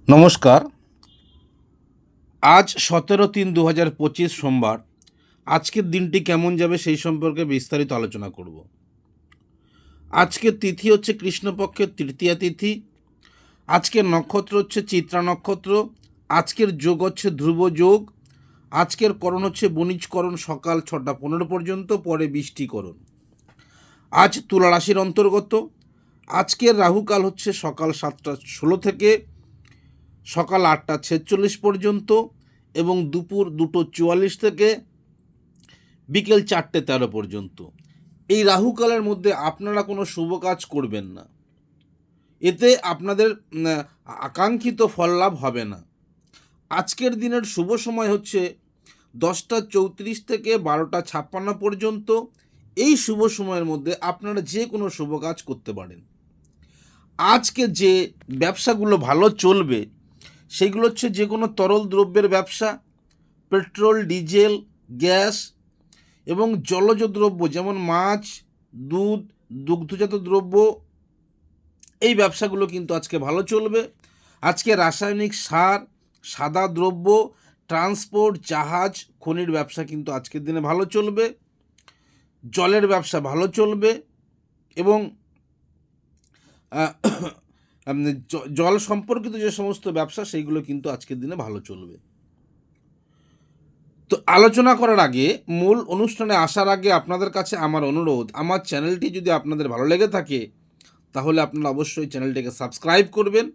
নমস্কার। আজ 17-3-2025 সোমবার। আজকের দিনটি কেমন যাবে সেই সম্পর্কে বিস্তারিত আলোচনা করব। আজকের তিথি হচ্ছে কৃষ্ণপক্ষের তৃতীয়া তিথি। আজকের নক্ষত্র হচ্ছে চিত্রা নক্ষত্র। আজকের যোগ হচ্ছে ধ্রুব যোগ। আজকের করণ হচ্ছে বণিজকরণ সকাল 6টা 15 পর্যন্ত, পরে বৃষ্টিকরণ। আজ তুলা রাশির অন্তর্গত। আজকের রাহুকাল হচ্ছে সকাল 7টা 16 থেকে সকাল 8টা 46 পর্যন্ত এবং দুপুর 2টো 44 থেকে বিকেল 4টে 13 পর্যন্ত। এই রাহুকালের মধ্যে আপনারা কোনো শুভ কাজ করবেন না, এতে আপনাদের আকাঙ্ক্ষিত ফল লাভ হবে না। আজকের দিনের শুভ সময় হচ্ছে 10টা 34 থেকে 12টা 56 পর্যন্ত। এই শুভ সময়ের মধ্যে আপনারা যে কোনো শুভ কাজ করতে পারেন। আজকে যে ব্যবসাগুলো ভালো চলবে সেগুলো হচ্ছে যে কোনো তরল দ্রব্যের ব্যবসা, পেট্রোল, ডিজেল, গ্যাস এবং জলজ দ্রব্য যেমন মাছ, দুধ, দুগ্ধজাত দ্রব্য, এই ব্যবসাগুলো কিন্তু আজকে ভালো চলবে। আজকে রাসায়নিক সার, সাদা দ্রব্য, ট্রান্সপোর্ট, জাহাজ, খনির ব্যবসা কিন্তু আজকের দিনে ভালো চলবে। জলের ব্যবসা ভালো চলবে এবং জল সম্পর্কিত যে সমস্ত ব্যবসা সেইগুলো কিন্তু আজকের দিনে ভালো চলবে। তো আলোচনা করার আগে, মূল অনুষ্ঠানে আসার আগে আপনাদের কাছে আমার অনুরোধ, আমার চ্যানেলটি যদি আপনাদের ভালো লেগে থাকে তাহলে আপনারা অবশ্যই চ্যানেলটিকে সাবস্ক্রাইব করবেন।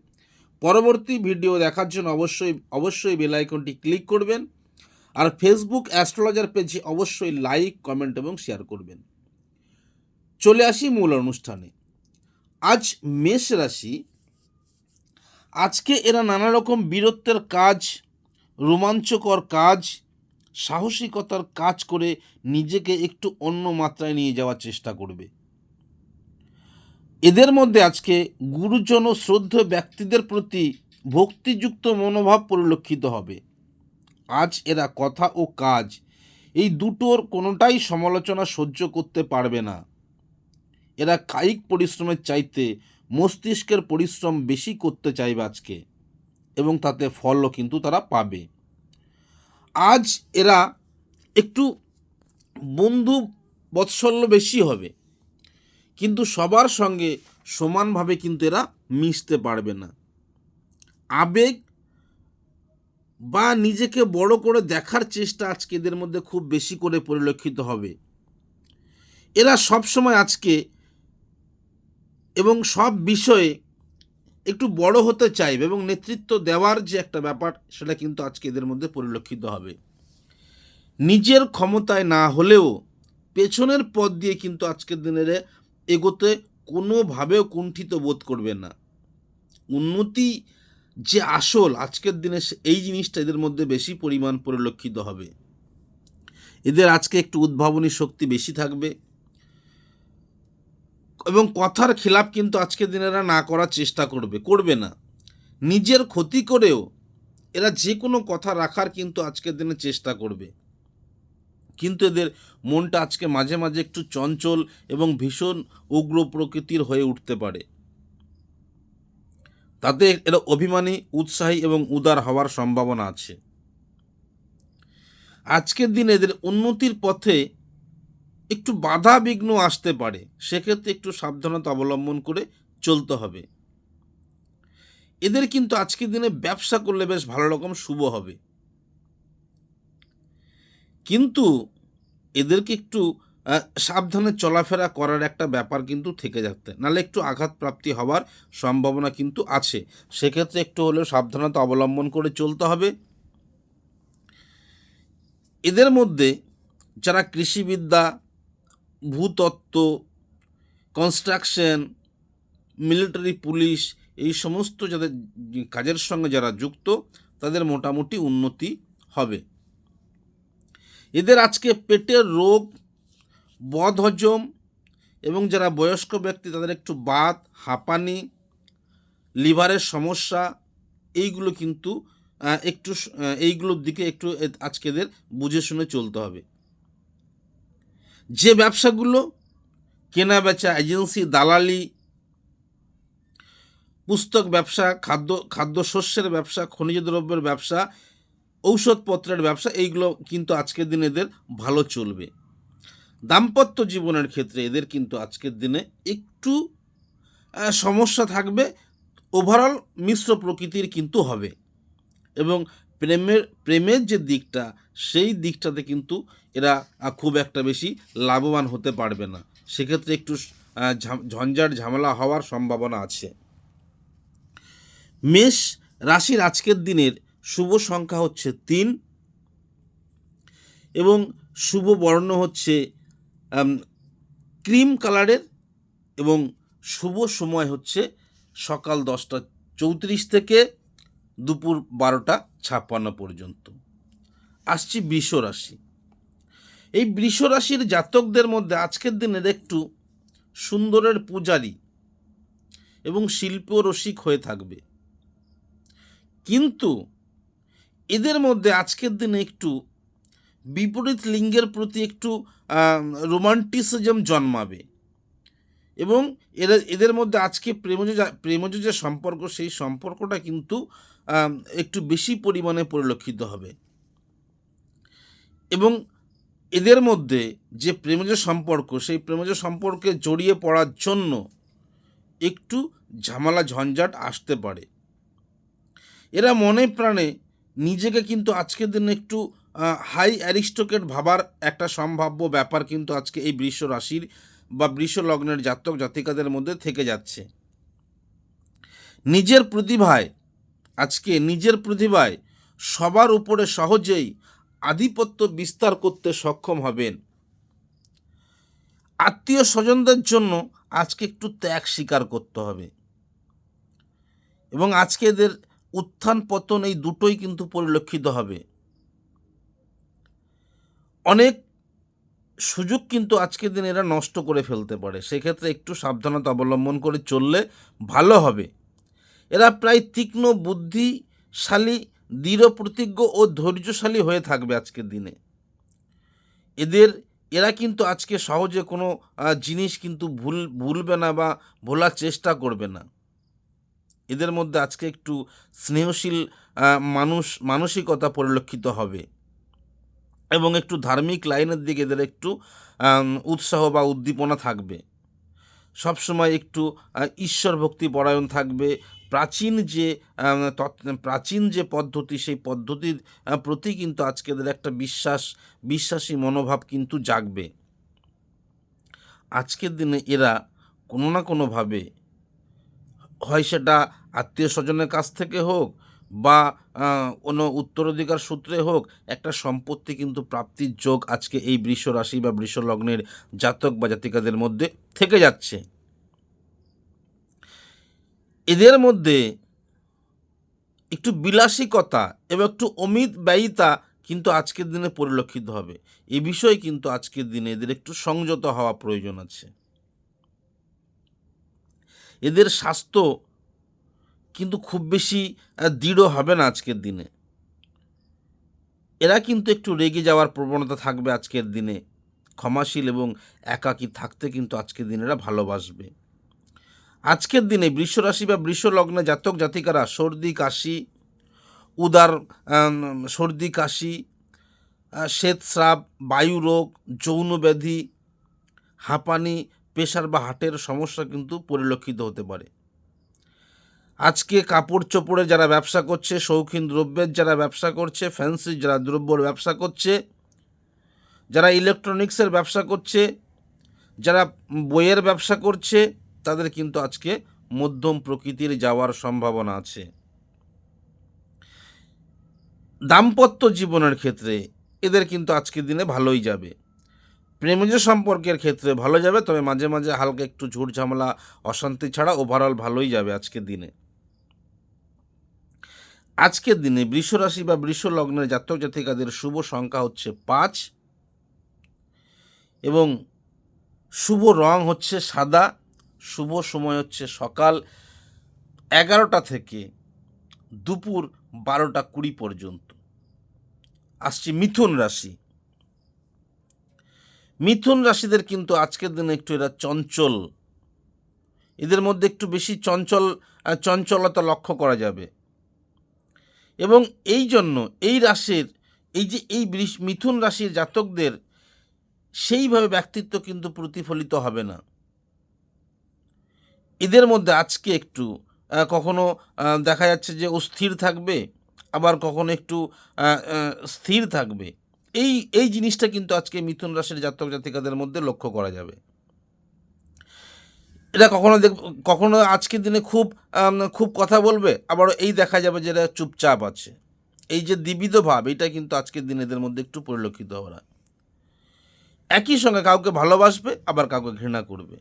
পরবর্তী ভিডিও দেখার জন্য অবশ্যই বেল আইকনটি ক্লিক করবেন। আর ফেসবুক অ্যাস্ট্রোলজার পেজে অবশ্যই লাইক, কমেন্ট এবং শেয়ার করবেন। চলে আসি মূল অনুষ্ঠানে। আজ মেষ রাশি। আজকে এরা নানা রকম বীরত্বের কাজ, রোমাঞ্চকর কাজ, সাহসিকতার কাজ করে নিজেকে একটু অন্য মাত্রায় নিয়ে যাওয়ার চেষ্টা করবে। এদের মধ্যে আজকে গুরুজন ও শ্রদ্ধেয় ব্যক্তিদের প্রতি ভক্তিযুক্ত মনোভাব পরিলক্ষিত হবে। আজ এরা কথা ও কাজ এই দুটোর কোনোটাই সমালোচনা সহ্য করতে পারবে না। এরা কায়িক পরিশ্রমের চাইতে মস্তিষ্কের পরিশ্রম বেশি করতে চাইবে আজকে, এবং তাতে ফলও কিন্তু তারা পাবে। আজ এরা একটু বন্ধু বৎসল্য বেশি হবে, কিন্তু সবার সঙ্গে সমানভাবে কিন্তু এরা মিশতে পারবে না। আবেগ বা নিজেকে বড় করে দেখার চেষ্টা আজকে এদের মধ্যে খুব বেশি করে পরিলক্ষিত হবে। এরা সব সময় আজকে এবং সব বিষয়ে একটু বড় হতে চাইবে এবং নেতৃত্ব দেওয়ার যে একটা ব্যাপার সেটা কিন্তু আজকে এদের মধ্যে পরিলক্ষিত হবে। নিজের ক্ষমতায় না হলেও পেছনের পথ দিয়ে কিন্তু আজকের দিনের এগোতে কোনোভাবেও কুণ্ঠিত বোধ করবে না। উন্নতি যে আসল আজকের দিনে এই জিনিসটা এদের মধ্যে বেশি পরিমাণ পরিলক্ষিত হবে। এদের আজকে একটু উদ্ভাবনী শক্তি বেশি থাকবে এবং কথার খেলাপ কিন্তু আজকের দিনে এরা না করার চেষ্টা করবে না। নিজের ক্ষতি করেও এরা যে কোনো কথা রাখার কিন্তু আজকের দিনে চেষ্টা করবে, কিন্তু এদের মনটা আজকে মাঝে মাঝে একটু চঞ্চল এবং ভীষণ উগ্র প্রকৃতির হয়ে উঠতে পারে। তাতে এরা অভিমানী, উৎসাহী এবং উদার হওয়ার সম্ভাবনা আছে। আজকের দিনে এদের উন্নতির পথে একটু বাধা বিঘ্ন আসতে পারে, সেক্ষেত্রে একটু সাবধানতা অবলম্বন করে চলতে হবে। এদের কিন্তু আজকের দিনে ব্যবসা করলে বেশ ভালো রকম শুভ হবে, কিন্তু এদেরকে একটু সাবধানে চলাফেরা করার একটা ব্যাপার কিন্তু থেকে যাচ্ছে, নাহলে একটু আঘাতপ্রাপ্তি হওয়ার সম্ভাবনা কিন্তু আছে। সেক্ষেত্রে একটু হলেও সাবধানতা অবলম্বন করে চলতে হবে। এদের মধ্যে যারা কৃষিবিদ্যা, ভূতত্ত্ব, কনস্ট্রাকশন, মিলিটারি, পুলিশ, এই সমস্ত যাদের কাজের সঙ্গে যারা যুক্ত তাদের মোটামুটি উন্নতি হবে। এদের আজকে পেটের রোগ, বদহজম এবং যারা বয়স্ক ব্যক্তি তাদের একটু বাত, হাঁপানি, লিভারের সমস্যা, এইগুলো কিন্তু এইগুলোর দিকে একটু আজকে এদের বুঝে শুনে চলতে হবে। যে ব্যবসাগুলো কেনা বেচা, এজেন্সি, দালালি, পুস্তক ব্যবসা, খাদ্যশস্যের ব্যবসা, খনিজ দ্রব্যের ব্যবসা, ঔষধপত্রের ব্যবসা, এইগুলো কিন্তু আজকের দিনে এদের ভালো চলবে। দাম্পত্য জীবনের ক্ষেত্রে এদের কিন্তু আজকের দিনে একটু সমস্যা থাকবে, ওভারঅল মিশ্র প্রকৃতির কিন্তু হবে। এবং প্রেমের যে দিকটা, সেই দিকটাতে কিন্তু এরা খুব একটা বেশি লাভবান হতে পারবে না। সেক্ষেত্রে একটু ঝঞ্ঝাট ঝামেলা হওয়ার সম্ভাবনা আছে। মেষ রাশির আজকের দিনের শুভ সংখ্যা হচ্ছে 3 এবং শুভ বর্ণ হচ্ছে ক্রিম কালারের এবং শুভ সময় হচ্ছে সকাল 10:34 থেকে দুপুর 12:56 পর্যন্ত। আসছি বৃষ রাশি। এই বৃষ রাশির জাতকদের মধ্যে আজকের দিনের একটু সুন্দরের পূজারী এবং শিল্প রসিক হয়ে থাকবে, কিন্তু এদের মধ্যে আজকের দিনে একটু বিপরীত লিঙ্গের প্রতি একটু রোমান্টিসিজম জন্মাবে এবং এদের মধ্যে আজকে প্রেমজ যে সম্পর্ক, সেই সম্পর্কটা কিন্তু একটু বেশি পরিমাণে পরিলক্ষিত হবে এবং এদের মধ্যে যে প্রেমজ সম্পর্ক, সেই প্রেমজ সম্পর্কে জড়িয়ে পড়ার জন্য একটু ঝামেলা ঝঞ্ঝাট আসতে পারে। এরা মনে প্রাণে নিজেকে কিন্তু আজকের দিনে একটু হাই অ্যারিস্টোক্রেট ভাবার একটা সম্ভাব্য ব্যাপার কিন্তু আজকে এই বৃষ রাশির বা বৃষ লগ্নের জাতক জাতিকাদের মধ্যে থেকে যাচ্ছে। নিজের প্রতিভায় সবার উপরে সহজেই আধিপত্য বিস্তার করতে সক্ষম হবেন। আত্মীয় স্বজনদের জন্য আজকে একটু ত্যাগ স্বীকার করতে হবে এবং আজকে এদের উত্থান পতন এই দুটোই কিন্তু পরিলক্ষিত হবে। অনেক সুযোগ কিন্তু আজকের দিন এরা নষ্ট করে ফেলতে পারে, সেক্ষেত্রে একটু সাবধানতা অবলম্বন করে চললে ভালো হবে। এরা প্রায় তীক্ষ্ণ বুদ্ধিশালী, দৃঢ় প্রতিজ্ঞ ও ধৈর্যশালী হয়ে থাকবে আজকের দিনে। এরা কিন্তু আজকে সহজে কোনো জিনিস কিন্তু ভুলবে না বা ভোলার চেষ্টা করবে না। এদের মধ্যে আজকে একটু স্নেহশীল মানসিকতা পরিলক্ষিত হবে এবং একটু ধার্মিক লাইনের দিকে এদের একটু উৎসাহ বা উদ্দীপনা থাকবে। সবসময় একটু ঈশ্বর ভক্তি পরায়ণ থাকবে। প্রাচীন যে পদ্ধতি, সেই পদ্ধতির প্রতি কিন্তু আজকে এদের একটা বিশ্বাসী মনোভাব কিন্তু জাগবে। আজকের দিনে এরা কোনো না কোনোভাবে, হয় সেটা আত্মীয় স্বজনের কাছ থেকে হোক বা কোনো উত্তরাধিকার সূত্রে হোক, একটা সম্পত্তি কিন্তু প্রাপ্তির যোগ আজকে এই বৃষ রাশি বা বৃষ লগ্নের জাতক বা জাতিকাদের মধ্যে থেকে যাচ্ছে। এদের মধ্যে একটু বিলাসিকতা এবং একটু অমিত ব্যয়িতা কিন্তু আজকের দিনে পরিলক্ষিত হবে। এই বিষয়ে কিন্তু আজকের দিনে এদের একটু সংযত হওয়া প্রয়োজন আছে। এদের স্বাস্থ্য কিন্তু খুব বেশি দৃঢ় হবে না আজকের দিনে। এরা কিন্তু একটু রেগে যাওয়ার প্রবণতা থাকবে আজকের দিনে। ক্ষমাশীল এবং একাকী থাকতে কিন্তু আজকের দিনে এরা ভালোবাসবে। আজকের দিনে বৃষ রাশি বা বৃষ লগ্নে জাতক জাতিকারা সর্দি কাশি, শ্বেতস্রাব, বায়ু রোগ, যৌন ব্যাধি, হাঁপানি, প্রেশার বা হার্টের সমস্যা কিন্তু পরিলক্ষিত হতে পারে। আজকে কাপড় চোপড়ে যারা ব্যবসা করছে, শৌখিন দ্রব্যের যারা ব্যবসা করছে, ফ্যান্সি যারা দ্রব্যর ব্যবসা করছে, যারা ইলেকট্রনিক্সের ব্যবসা করছে, যারা বইয়ের ব্যবসা করছে, তাদের কিন্তু আজকে মধ্যম প্রকৃতির যাওয়ার সম্ভাবনা আছে। দাম্পত্য জীবনের ক্ষেত্রে এদের কিন্তু আজকের দিনে ভালোই যাবে। প্রেমজ সম্পর্কের ক্ষেত্রে ভালো যাবে, তবে মাঝে মাঝে হালকা একটু ঝুট ঝামেলা অশান্তি ছাড়া ওভারঅল ভালোই যাবে আজকের দিনে। আজকের দিনে বৃষ রাশি বা বৃষ লগ্নের জাতক জাতিকাদের শুভ সংখ্যা হচ্ছে 5 এবং শুভ রং হচ্ছে সাদা। শুভ সময় হচ্ছে সকাল 11টা থেকে দুপুর 12:20 পর্যন্ত। আসছি মিথুন রাশি। মিথুন রাশিদের কিন্তু আজকের দিনে একটু এরা চঞ্চল, এদের মধ্যে একটু বেশি চঞ্চল চঞ্চলতা লক্ষ্য করা যাবে। এবং এই জন্য এই রাশির এই মিথুন রাশির জাতকদের সেইভাবে ব্যক্তিত্ব কিন্তু প্রতিফলিত হবে না। এদের মধ্যে আজকে একটু কখনো দেখা যাচ্ছে যে অস্থির থাকবে, আবার কখনো একটু স্থির থাকবে। এই জিনিসটা কিন্তু আজকে মিথুন রাশির জাতক জাতিকাদের মধ্যে লক্ষ্য করা যাবে। এরা কখনো আজকের দিনে খুব কথা বলবে, আবার এই দেখা যাবে যে এরা চুপচাপ আছে। এই যে দ্বিবিধ ভাব, এটা কিন্তু আজকের দিনে এদের মধ্যে একটু পরিলক্ষিত হবে না। একই সঙ্গে কাউকে ভালোবাসবে, আবার কাউকে ঘৃণা করবে।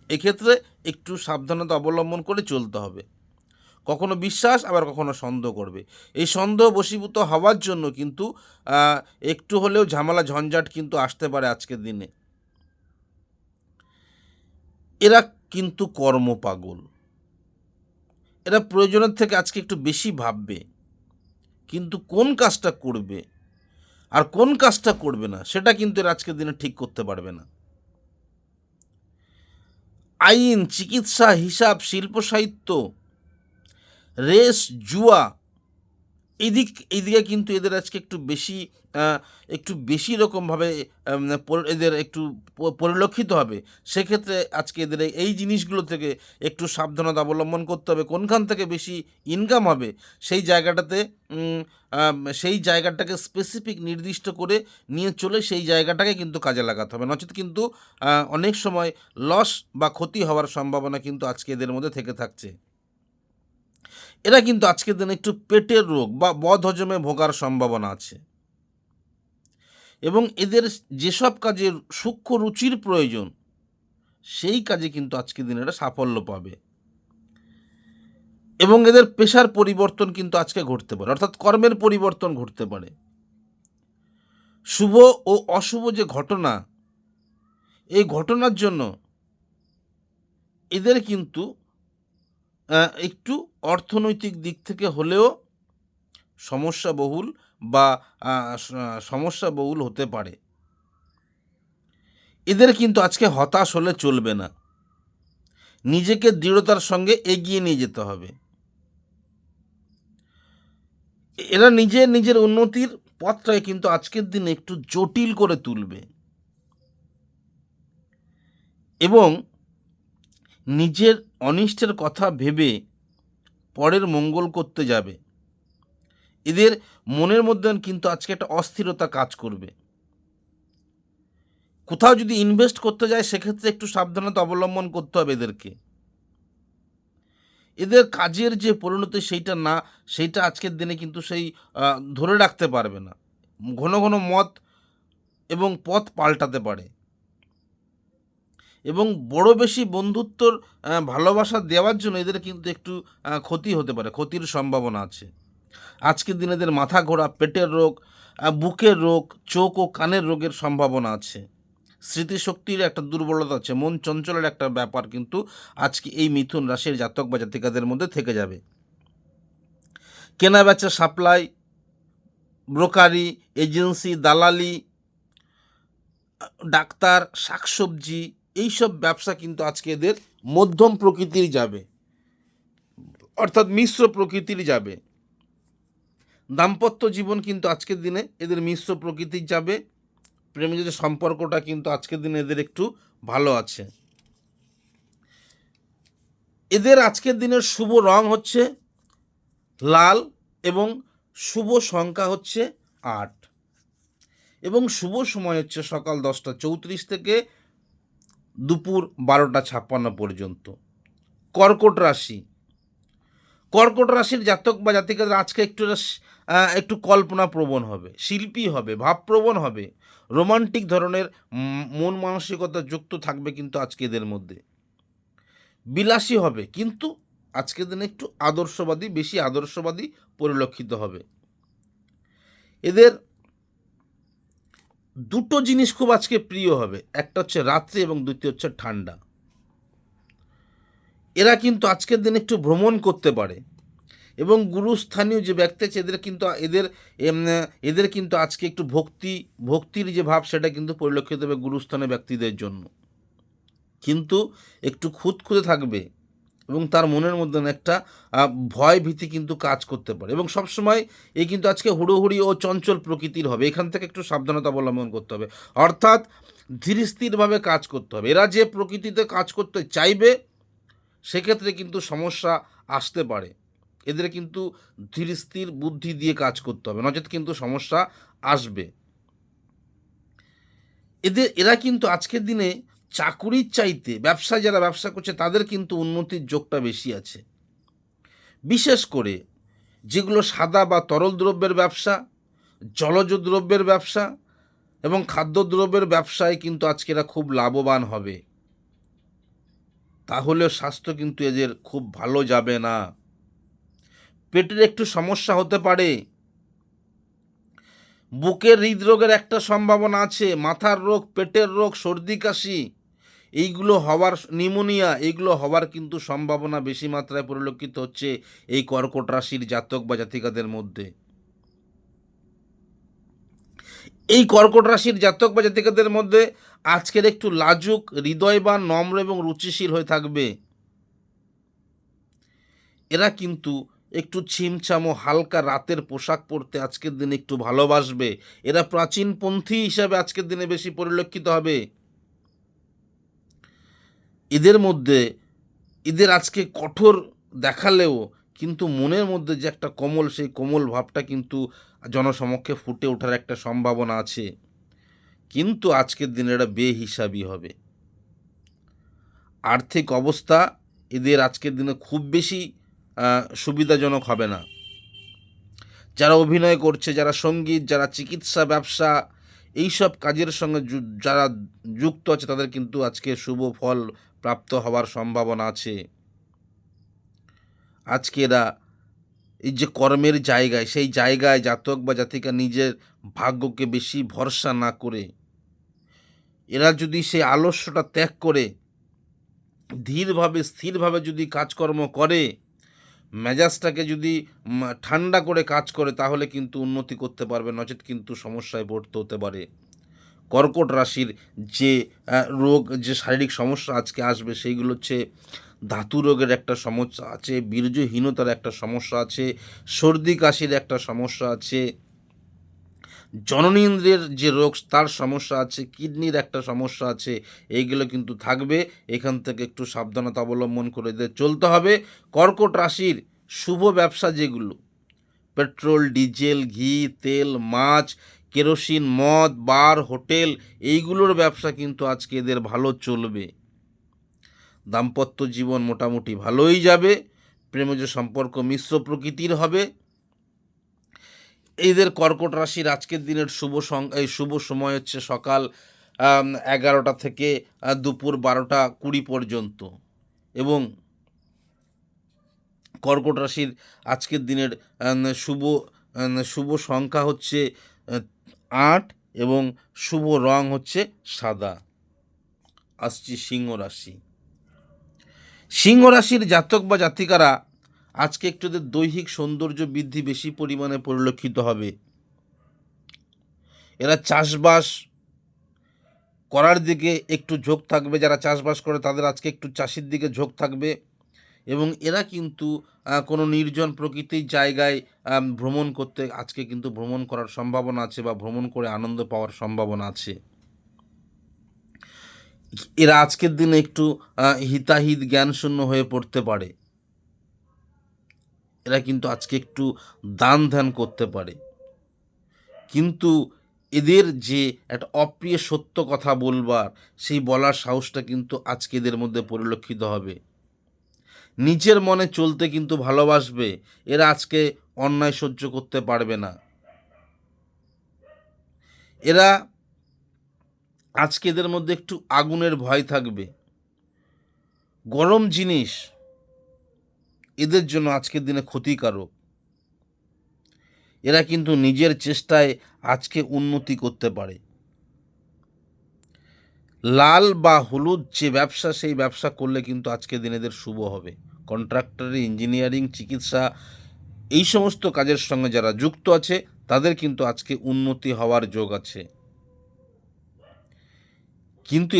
এক্ষেত্রে একটু সাবধানতা অবলম্বন করে চলতে হবে। কখনো বিশ্বাস, আবার কখনো সন্দেহ করবে। এই সন্দেহ বশীভূত হওয়ার জন্য কিন্তু একটু হলেও ঝামেলা ঝঞ্ঝাট কিন্তু আসতে পারে আজকের দিনে। এরা কিন্তু কর্মপাগল। এরা প্রয়োজনের থেকে আজকে একটু বেশি ভাববে, কিন্তু কোন কাজটা করবে আর কোন কাজটা করবে না সেটা কিন্তু এরা আজকের দিনে ঠিক করতে পারবে না। আইন, চিকিৎসা, হিসাব, শিল্প সাহিত্য, রেস, জুয়া, এইদিকে কিন্তু এদের আজকে একটু বেশি রকমভাবে এদের একটু পরিলক্ষিত হবে। সেক্ষেত্রে আজকে এদের এই জিনিসগুলো থেকে একটু সাবধানতা অবলম্বন করতে হবে। কোনখান থেকে বেশি ইনকাম হবে সেই জায়গাটাকে স্পেসিফিক নির্দিষ্ট করে নিয়ে চলে সেই জায়গাটাকে কিন্তু কাজে লাগাতে হবে। নচেত কিন্তু অনেক সময় লস বা ক্ষতি হওয়ার সম্ভাবনা কিন্তু আজকে এদের মধ্যে থেকে থাকছে। এরা কিন্তু আজকের দিনে একটু পেটের রোগ বা বদহজমে ভোগার সম্ভাবনা আছে। এবং এদের যেসব কাজে সূক্ষ্ম রুচির প্রয়োজন, সেই কাজে কিন্তু আজকের দিনে এরা সাফল্য পাবে। এবং এদের পেশার পরিবর্তন কিন্তু আজকে ঘটতে পারে, অর্থাৎ কর্মের পরিবর্তন ঘটতে পারে। শুভ ও অশুভ যে ঘটনা, এই ঘটনার জন্য এদের কিন্তু একটু অর্থনৈতিক দিক থেকে হলেও সমস্যাবহুল হতে পারে। এদের কিন্তু আজকে হতাশ হলে চলবে না, নিজেকে দৃঢ়তার সঙ্গে এগিয়ে নিয়ে যেতে হবে। এরা নিজের উন্নতির পথটাকে কিন্তু আজকের দিনে একটু জটিল করে তুলবে এবং নিজের অনিষ্টের কথা ভেবে পরের মঙ্গল করতে যাবে। এদের মনের মধ্যে কিন্তু আজকে একটা অস্থিরতা কাজ করবে। কোথাও যদি ইনভেস্ট করতে যায়, সেক্ষেত্রে একটু সাবধানতা অবলম্বন করতে হবে এদেরকে। এদের কাজের যে পরিণতি সেইটা আজকের দিনে কিন্তু ধরে রাখতে পারবে না। ঘন ঘন মত এবং পথ পাল্টাতে পারে এবং বড় বেশি বন্ধুত্বর ভালোবাসা দেওয়ার জন্য এদের কিন্তু একটু ক্ষতি হতে পারে, ক্ষতির সম্ভাবনা আছে। আজকের দিনে এদের মাথা ঘোরা, পেটের রোগ, বুকের রোগ, চোখ ও কানের রোগের সম্ভাবনা আছে। স্মৃতিশক্তির একটা দুর্বলতা আছে, মন চঞ্চলের একটা ব্যাপার কিন্তু আজকে এই মিথুন রাশির জাতক বা জাতিকাদের মধ্যে থেকে যাবে। কেনা বেচা, সাপ্লাই, ব্রোকারি, এজেন্সি, দালালি, ডাক্তার, শাকসবজি, এইসব ব্যবসা কিন্তু আজকে এদের মধ্যম প্রকৃতির যাবে, অর্থাৎ মিশ্র প্রকৃতির যাবে। দাম্পত্য জীবন কিন্তু আজকের দিনে এদের মিশ্র প্রকৃতির যাবে। প্রেমের যে সম্পর্কটা কিন্তু আজকের দিনে এদের একটু ভালো আছে। এদের আজকের দিনের শুভ রং হচ্ছে লাল এবং শুভ সংখ্যা হচ্ছে 8 এবং শুভ সময় হচ্ছে সকাল 10:34 থেকে দুপুর 12:56 পর্যন্ত। কর্কট রাশির জাতক বা জাতিকাদের আজকে একটু কল্পনাপ্রবণ হবে, শিল্পী হবে, ভাবপ্রবণ হবে, রোমান্টিক ধরনের মন মানসিকতা যুক্ত থাকবে কিন্তু আজকে এদের মধ্যে। বিলাসী হবে, কিন্তু আজকের দিনে একটু বেশি আদর্শবাদী পরিলক্ষিত হবে। এদের দুটো জিনিস খুব আজকে প্রিয় হবে, একটা হচ্ছে রাত্রি এবং দ্বিতীয় হচ্ছে ঠান্ডা। এরা কিন্তু আজকের দিনে একটু ভ্রমণ করতে পারে এবং গুরুস্থানীয় যে ব্যক্তি আছে এদের কিন্তু আজকে একটু ভক্তির যে ভাব, সেটা কিন্তু পরিলক্ষিত হবে গুরুস্থানীয় ব্যক্তিদের জন্য। কিন্তু একটু খুঁতখুঁতে থাকবে, এবং তার মনের মধ্যে না একটা ভয় ভীতি কিন্তু কাজ করতে পারে, এবং সবসময় এই কিন্তু আজকে হুড়োহুড়ি ও চঞ্চল প্রকৃতির হবে। এখান থেকে একটু সাবধানতা অবলম্বন করতে হবে, অর্থাৎ ধীর স্থিরভাবে কাজ করতে হবে। এরা যে প্রকৃতিতে কাজ করতে চাইবে সেক্ষেত্রে কিন্তু সমস্যা আসতে পারে। এদের কিন্তু ধীর স্থির বুদ্ধি দিয়ে কাজ করতে হবে, নচেত কিন্তু সমস্যা আসবে। এরা কিন্তু আজকের দিনে চাকুরির চাইতে ব্যবসায় যারা ব্যবসা করছে তাদের কিন্তু উন্নতির যোগটা বেশি আছে। বিশেষ করে যেগুলো সাদা বা তরল দ্রব্যের ব্যবসা, জলজ দ্রব্যের ব্যবসা এবং খাদ্যদ্রব্যের ব্যবসায় কিন্তু আজকে এরা খুব লাভবান হবে। তাহলেও স্বাস্থ্য কিন্তু এদের খুব ভালো যাবে না। পেটের একটু সমস্যা হতে পারে, বুকের হৃদরোগের একটা সম্ভাবনা আছে, মাথার রোগ, পেটের রোগ, সর্দি কাশি এইগুলো হওয়ার, নিউমোনিয়া এইগুলো হওয়ার কিন্তু সম্ভাবনা বেশি মাত্রায় পরিলক্ষিত হচ্ছে এই কর্কট রাশির জাতক বা জাতিকাদের মধ্যে। এই কর্কট রাশির জাতক বা জাতিকাদের মধ্যে আজকের একটু লাজুক, হৃদয়বান, নম্র এবং রুচিশীল হয়ে থাকবে। এরা কিন্তু একটু ছিমছাম ও হালকা রাতের পোশাক পরতে আজকের দিনে একটু ভালোবাসবে। এরা প্রাচীনপন্থী হিসাবে আজকের দিনে বেশি পরিলক্ষিত হবে। এদের মধ্যে, এদের আজকে কঠোর দেখালেও কিন্তু মনের মধ্যে যে একটা কোমল, সেই কোমল ভাবটা কিন্তু জনসমক্ষে ফুটে ওঠার একটা সম্ভাবনা আছে। কিন্তু আজকের দিনে এরা বেহিসাবি হবে। আর্থিক অবস্থা এদের আজকের দিনে খুব বেশি সুবিধাজনক হবে না। যারা অভিনয় করছে, যারা সঙ্গীত, যারা চিকিৎসা, ব্যবসা এইসব কাজের সঙ্গে যারা যুক্ত আছে তাদের কিন্তু আজকে শুভ ফল প্রাপ্ত হওয়ার সম্ভাবনা আছে। আজকে এরা এই যে কর্মের জায়গায়, সেই জায়গায় জাতক বা জাতিকা নিজের ভাগ্যকে বেশি ভরসা না করে এরা যদি সেই আলস্যটা ত্যাগ করে ধীরভাবে স্থিরভাবে যদি কাজকর্ম করে, মেজাজটাকে যদি ঠান্ডা করে কাজ করে, তাহলে কিন্তু উন্নতি করতে পারবে, নচেত কিন্তু সমস্যায় পড়তে হতে পারে। কর্কট রাশির যে রোগ, যে শারীরিক সমস্যা আজকে আসবে সেইগুলো হচ্ছে ধাতু রোগের একটা সমস্যা আছে, বীর্যহীনতার একটা সমস্যা আছে, সর্দি কাশির একটা সমস্যা আছে, জননেন্দ্রিয়ের যে রোগ তার সমস্যা আছে, কিডনির একটা সমস্যা আছে। এইগুলো কিন্তু থাকবে। এখান থেকে একটু সাবধানতা অবলম্বন করে চলতে হবে। কর্কট রাশির শুভ ব্যবসা যেগুলো, পেট্রোল, ডিজেল, ঘি, তেল, মাছ, কেরোসিন, মদ, বার, হোটেল এইগুলোর ব্যবসা কিন্তু আজকে এদের ভালো চলবে। দাম্পত্য জীবন মোটামুটি ভালোই যাবে। প্রেমজ সম্পর্ক মিশ্র প্রকৃতির হবে। এদের কর্কট রাশির আজকের দিনের শুভ সময় হচ্ছে সকাল 11টা থেকে দুপুর 12টা 20 পর্যন্ত, এবং কর্কট রাশির আজকের দিনের শুভ সংখ্যা হচ্ছে 8 এবং শুভ রং হচ্ছে সাদা। আসছি সিংহ রাশি। সিংহ রাশির জাতক বা জাতিকারা আজকে একটু দৈহিক সৌন্দর্য বৃদ্ধি বেশি পরিমাণে পরিলক্ষিত হবে। এরা চাষবাস করার দিকে একটু ঝোঁক থাকবে, যারা চাষবাস করে তাদের আজকে একটু চাষির দিকে ঝোঁক থাকবে, এবং এরা কিন্তু কোনো নির্জন প্রকৃতির জায়গায় ভ্রমণ করতে আজকে কিন্তু ভ্রমণ করার সম্ভাবনা আছে, বা ভ্রমণ করে আনন্দ পাওয়ার সম্ভাবনা আছে। এরা আজকের দিনে একটু হিতাহিত জ্ঞানশূন্য হয়ে পড়তে পারে। এরা কিন্তু আজকে একটু দান ধ্যান করতে পারে, কিন্তু এদের যে একটা অপ্রিয় সত্য কথা বলবার, সেই বলার সাহসটা কিন্তু আজকে এদের মধ্যে পরিলক্ষিত হবে। নিজের মনে চলতে কিন্তু ভালোবাসবে। এরা আজকে অন্যায় সহ্য করতে পারবে না। এরা আজকে এদের মধ্যে একটু আগুনের ভয় থাকবে। গরম জিনিস এদের জন্য আজকের দিনে ক্ষতিকারক। এরা কিন্তু নিজের চেষ্টায় আজকে উন্নতি করতে পারে। লাল বা হলুদ যে ব্যবসা, সেই ব্যবসা করলে কিন্তু আজকের দিনে এদের শুভ হবে। কন্ট্রাক্টরি, ইঞ্জিনিয়ারিং, চিকিৎসা এই সমস্ত কাজের সঙ্গে যারা যুক্ত আছে তাদের কিন্তু আজকে উন্নতি হওয়ার যোগ আছে। কিন্তু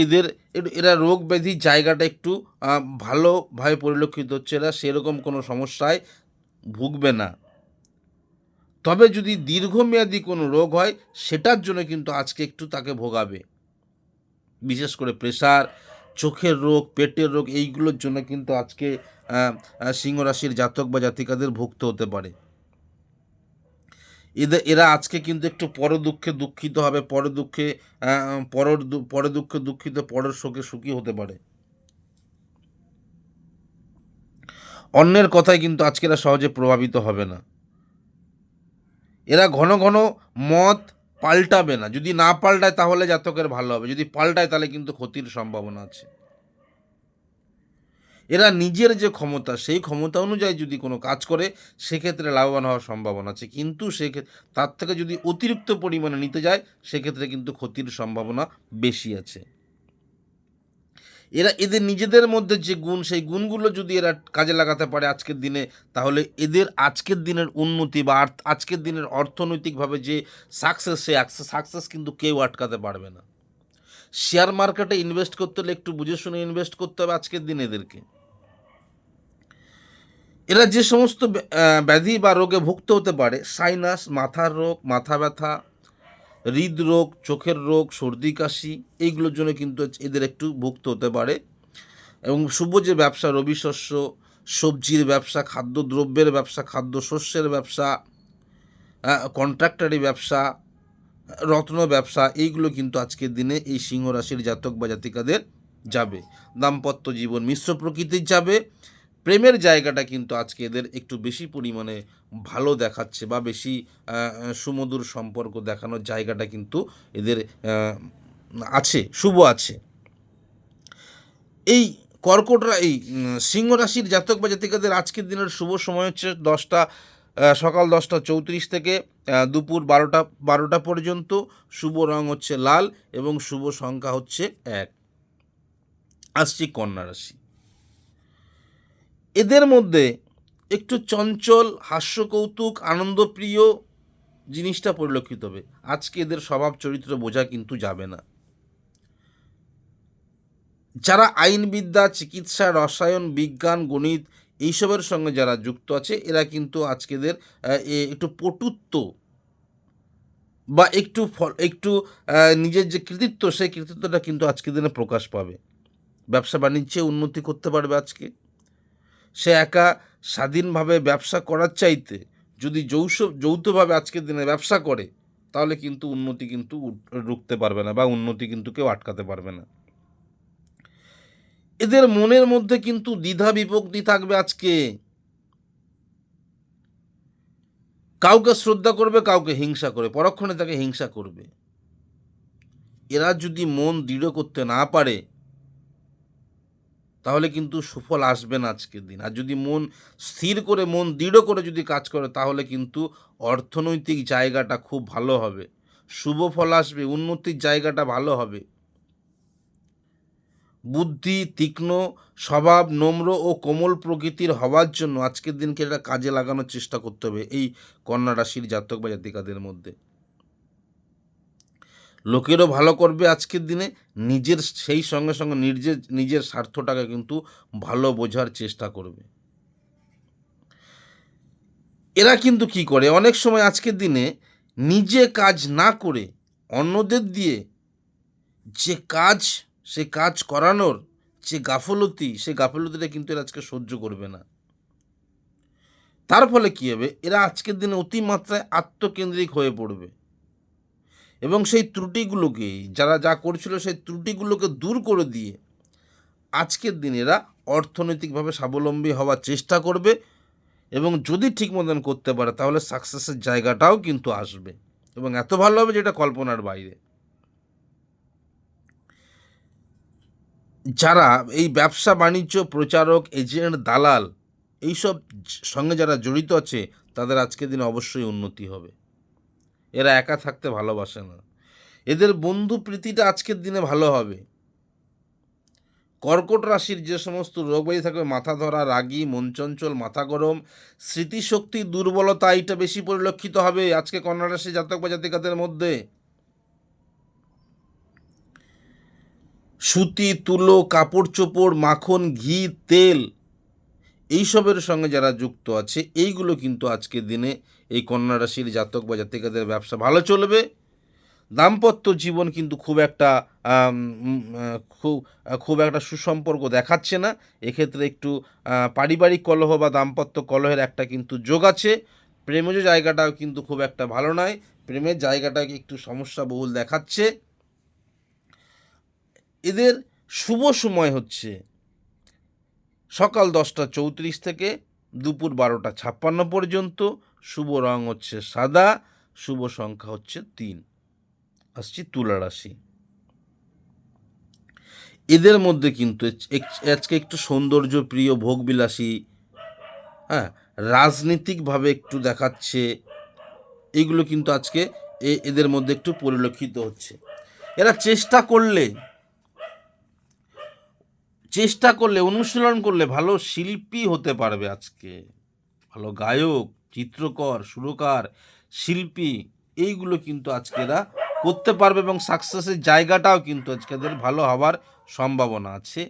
এরা রোগ ব্যাধির জায়গাটা একটু ভালোভাবে পরিলক্ষিত হচ্ছে, এরা সেরকম কোনো সমস্যায় ভুগবে না। তবে যদি দীর্ঘমেয়াদী কোনো রোগ হয় সেটার জন্য কিন্তু আজকে একটু তাকে ভোগাবে, বিশেষ করে প্রেশার, চোখের রোগ, পেটের রোগ, এইগুলোর জন্য কিন্তু আজকে সিংহ রাশির জাতক বা জাতিকাদের ভুগতে হতে পারে। এরা আজকে কিন্তু একটু পর দুঃখে দুঃখিত হবে, পরে দুঃখে দুঃখিত, পরের শোকে সুখী হতে পারে। অন্যের কথায় কিন্তু আজকে এরা সহজে প্রভাবিত হবে না। এরা ঘন ঘন মত পাল্টাবে না, যদি না পাল্টায় তাহলে জাতকের ভালো হবে, যদি পাল্টায় তাহলে কিন্তু ক্ষতির সম্ভাবনা আছে। এরা নিজের যে ক্ষমতা সেই ক্ষমতা অনুযায়ী যদি কোনো কাজ করে সেক্ষেত্রে লাভবান হওয়ার সম্ভাবনা আছে, কিন্তু তার থেকে যদি অতিরিক্ত পরিমাণে নিতে যায় সেক্ষেত্রে কিন্তু ক্ষতির সম্ভাবনা বেশি আছে। এদের নিজেদের মধ্যে যে গুণ, সেই গুণগুলো যদি এরা কাজে লাগাতে পারে আজকের দিনে, তাহলে এদের আজকের দিনের উন্নতি বা আজকের দিনের অর্থনৈতিকভাবে যে সাকসেস, সেই সাকসেস কিন্তু কেউ আটকাতে পারবে না। শেয়ার মার্কেটে ইনভেস্ট করতে হলে একটু বুঝে শুনে ইনভেস্ট করতে হবে আজকের দিনে এদেরকে। এরা যে সমস্ত ব্যাধি বা রোগে ভুগতে হতে পারে, সাইনাস, মাথার রোগ, মাথা ব্যথা, হৃদরোগ, চোখের রোগ, সর্দি কাশি, এইগুলোর জন্য কিন্তু এদের একটু ভুগতে হতে পারে। এবং শুভ যে ব্যবসা, রবি শস্য, সবজির ব্যবসা, খাদ্যদ্রব্যের ব্যবসা, খাদ্যশস্যের ব্যবসা, কন্ট্রাক্টারি ব্যবসা, রত্ন ব্যবসা, এইগুলো কিন্তু আজকের দিনে এই সিংহ রাশির জাতক বা জাতিকাদের যাবে। দাম্পত্য জীবন মিশ্র প্রকৃতির যাবে। প্রেমের জায়গাটা কিন্তু আজকে এদের একটু বেশি পরিমাণে ভালো দেখাচ্ছে, বা বেশি সুমধুর সম্পর্ক দেখানোর জায়গাটা কিন্তু এদের আছে, শুভ আছে। এই এই সিংহ রাশির জাতক বা জাতিকাদের আজকের দিনের শুভ সময় হচ্ছে সকাল 10:34 থেকে দুপুর 12টা পর্যন্ত। শুভ রং হচ্ছে লাল এবং শুভ সংখ্যা হচ্ছে 1। আসছি কন্যা রাশি। এদের মধ্যে একটু চঞ্চল, হাস্যকৌতুক, আনন্দপ্রিয় জিনিসটা পরিলক্ষিত হবে। আজকে এদের স্বভাব চরিত্র বোঝা কিন্তু যাবে না। যারা আইনবিদ্যা, চিকিৎসা, রসায়ন, বিজ্ঞান, গণিত এইসবের সঙ্গে যারা যুক্ত আছে, এরা কিন্তু আজকেদের একটু পটুত্ব বা একটু নিজের যে কৃতিত্ব, সেই কৃতিত্বটা কিন্তু আজকের দিনে প্রকাশ পাবে। ব্যবসা বাণিজ্যে উন্নতি করতে পারবে আজকে। সে একা স্বাধীনভাবে ব্যবসা করার চাইতে যদি যৌথভাবে আজকের দিনে ব্যবসা করে, তাহলে কিন্তু উন্নতি কিন্তু রুখতে পারবে না, বা উন্নতি কিন্তু কেউ আটকাতে পারবে না। এদের মনের মধ্যে কিন্তু দ্বিধা বিভক্তি থাকবে আজকে। কাউকে শ্রদ্ধা করবে, কাউকে হিংসা করে, পরক্ষণে তাকে হিংসা করবে। এরা যদি মন দৃঢ় করতে না পারে তাহলে কিন্তু সুফল আসবে না আজকের দিন। আর যদি মন স্থির করে, মন দৃঢ় করে যদি কাজ করে, তাহলে কিন্তু অর্থনৈতিক জায়গাটা খুব ভালো হবে, শুভ ফল আসবে, উন্নতির জায়গাটা ভালো হবে। বুদ্ধি তীক্ষ্ণ, স্বভাব নম্র ও কোমল প্রকৃতির হওয়ার জন্য আজকের দিনকে এটা কাজে লাগানোর চেষ্টা করতে হবে এই কন্যা রাশির জাতক বা জাতিকাদের মধ্যে। লোকেরও ভালো করবে আজকের দিনে, সেই সঙ্গে সঙ্গে নিজের স্বার্থটাকে কিন্তু ভালো বোঝার চেষ্টা করবে। এরা কিন্তু কি করে, অনেক সময় আজকের দিনে নিজে কাজ না করে অন্যদের দিয়ে সে কাজ করানোর যে গাফলতি, সেই গাফলতিটা কিন্তু এরা আজকে সহ্য করবে না। তার ফলে কী হবে, এরা আজকের দিনে অতিমাত্রায় আত্মকেন্দ্রিক হয়ে পড়বে এবং সেই ত্রুটিগুলোকে, যারা যা করছিল সেই ত্রুটিগুলোকে দূর করে দিয়ে আজকের দিনে এরা অর্থনৈতিকভাবে স্বাবলম্বী হওয়ার চেষ্টা করবে, এবং যদি ঠিক মতন করতে পারে তাহলে সাকসেসের জায়গাটাও কিন্তু আসবে, এবং এত ভালো হবে যেটা কল্পনার বাইরে। যারা এই ব্যবসা বাণিজ্য, প্রচারক, এজেন্ট, দালাল, এইসব সঙ্গে যারা জড়িত আছে, তাদের আজকের দিনে অবশ্যই উন্নতি হবে। এরা একা থাকতে ভালোবাসে না। এদের বন্ধু প্রীতিটা আজকের দিনে ভালো হবে। কর্কট রাশির যে সমস্ত রোগব্যাধি থাকবে, মাথা ধরা, রাগী, মন চঞ্চল, মাথা গরম, স্মৃতিশক্তি দুর্বলতা, এইটা বেশি পরিলক্ষিত হবে আজকে কন্যা রাশি জাতক বা জাতিকাদের মধ্যে। সুতি, তুলো, কাপড় চোপড়, মাখন, ঘি, তেল এইসবের সঙ্গে যারা যুক্ত আছে, এইগুলো কিন্তু আজকের দিনে এই কন্যা রাশির জাতক বা জাতিকাদের ব্যবসা ভালো চলবে। দাম্পত্য জীবন কিন্তু খুব একটা খুব একটা সুসম্পর্ক দেখাচ্ছে না। এক্ষেত্রে একটু পারিবারিক কলহ বা দাম্পত্য কলহের একটা কিন্তু যোগ আছে। প্রেমজ জায়গাটাও কিন্তু খুব একটা ভালো নয়, প্রেমের জায়গাটাকে একটু সমস্যাবহুল দেখাচ্ছে। এদের শুভ সময় হচ্ছে সকাল 10:34 থেকে দুপুর 12:56 পর্যন্ত। শুভ রং হচ্ছে সাদা, শুভ সংখ্যা হচ্ছে 3। আসছি তুলা রাশি। এদের মধ্যে কিন্তু আজকে একটু সৌন্দর্য প্রিয়, ভোগবিলাসী, হ্যাঁ, রাজনীতিকভাবে একটু দেখাচ্ছে, এইগুলো কিন্তু আজকে এদের মধ্যে একটু পরিলক্ষিত হচ্ছে। এরা চেষ্টা করলে অনুশীলন করলে ভালো শিল্পী হতে পারবে আজকে। ভালো গায়ক, চিত্রকর, সুরকার, শিল্পী, এইগুলো কিন্তু আজকে এরা করতে পারবে এবং সাকসেসের জায়গাটাও কিন্তু আজকে এদের ভালো হওয়ার সম্ভাবনা আছে।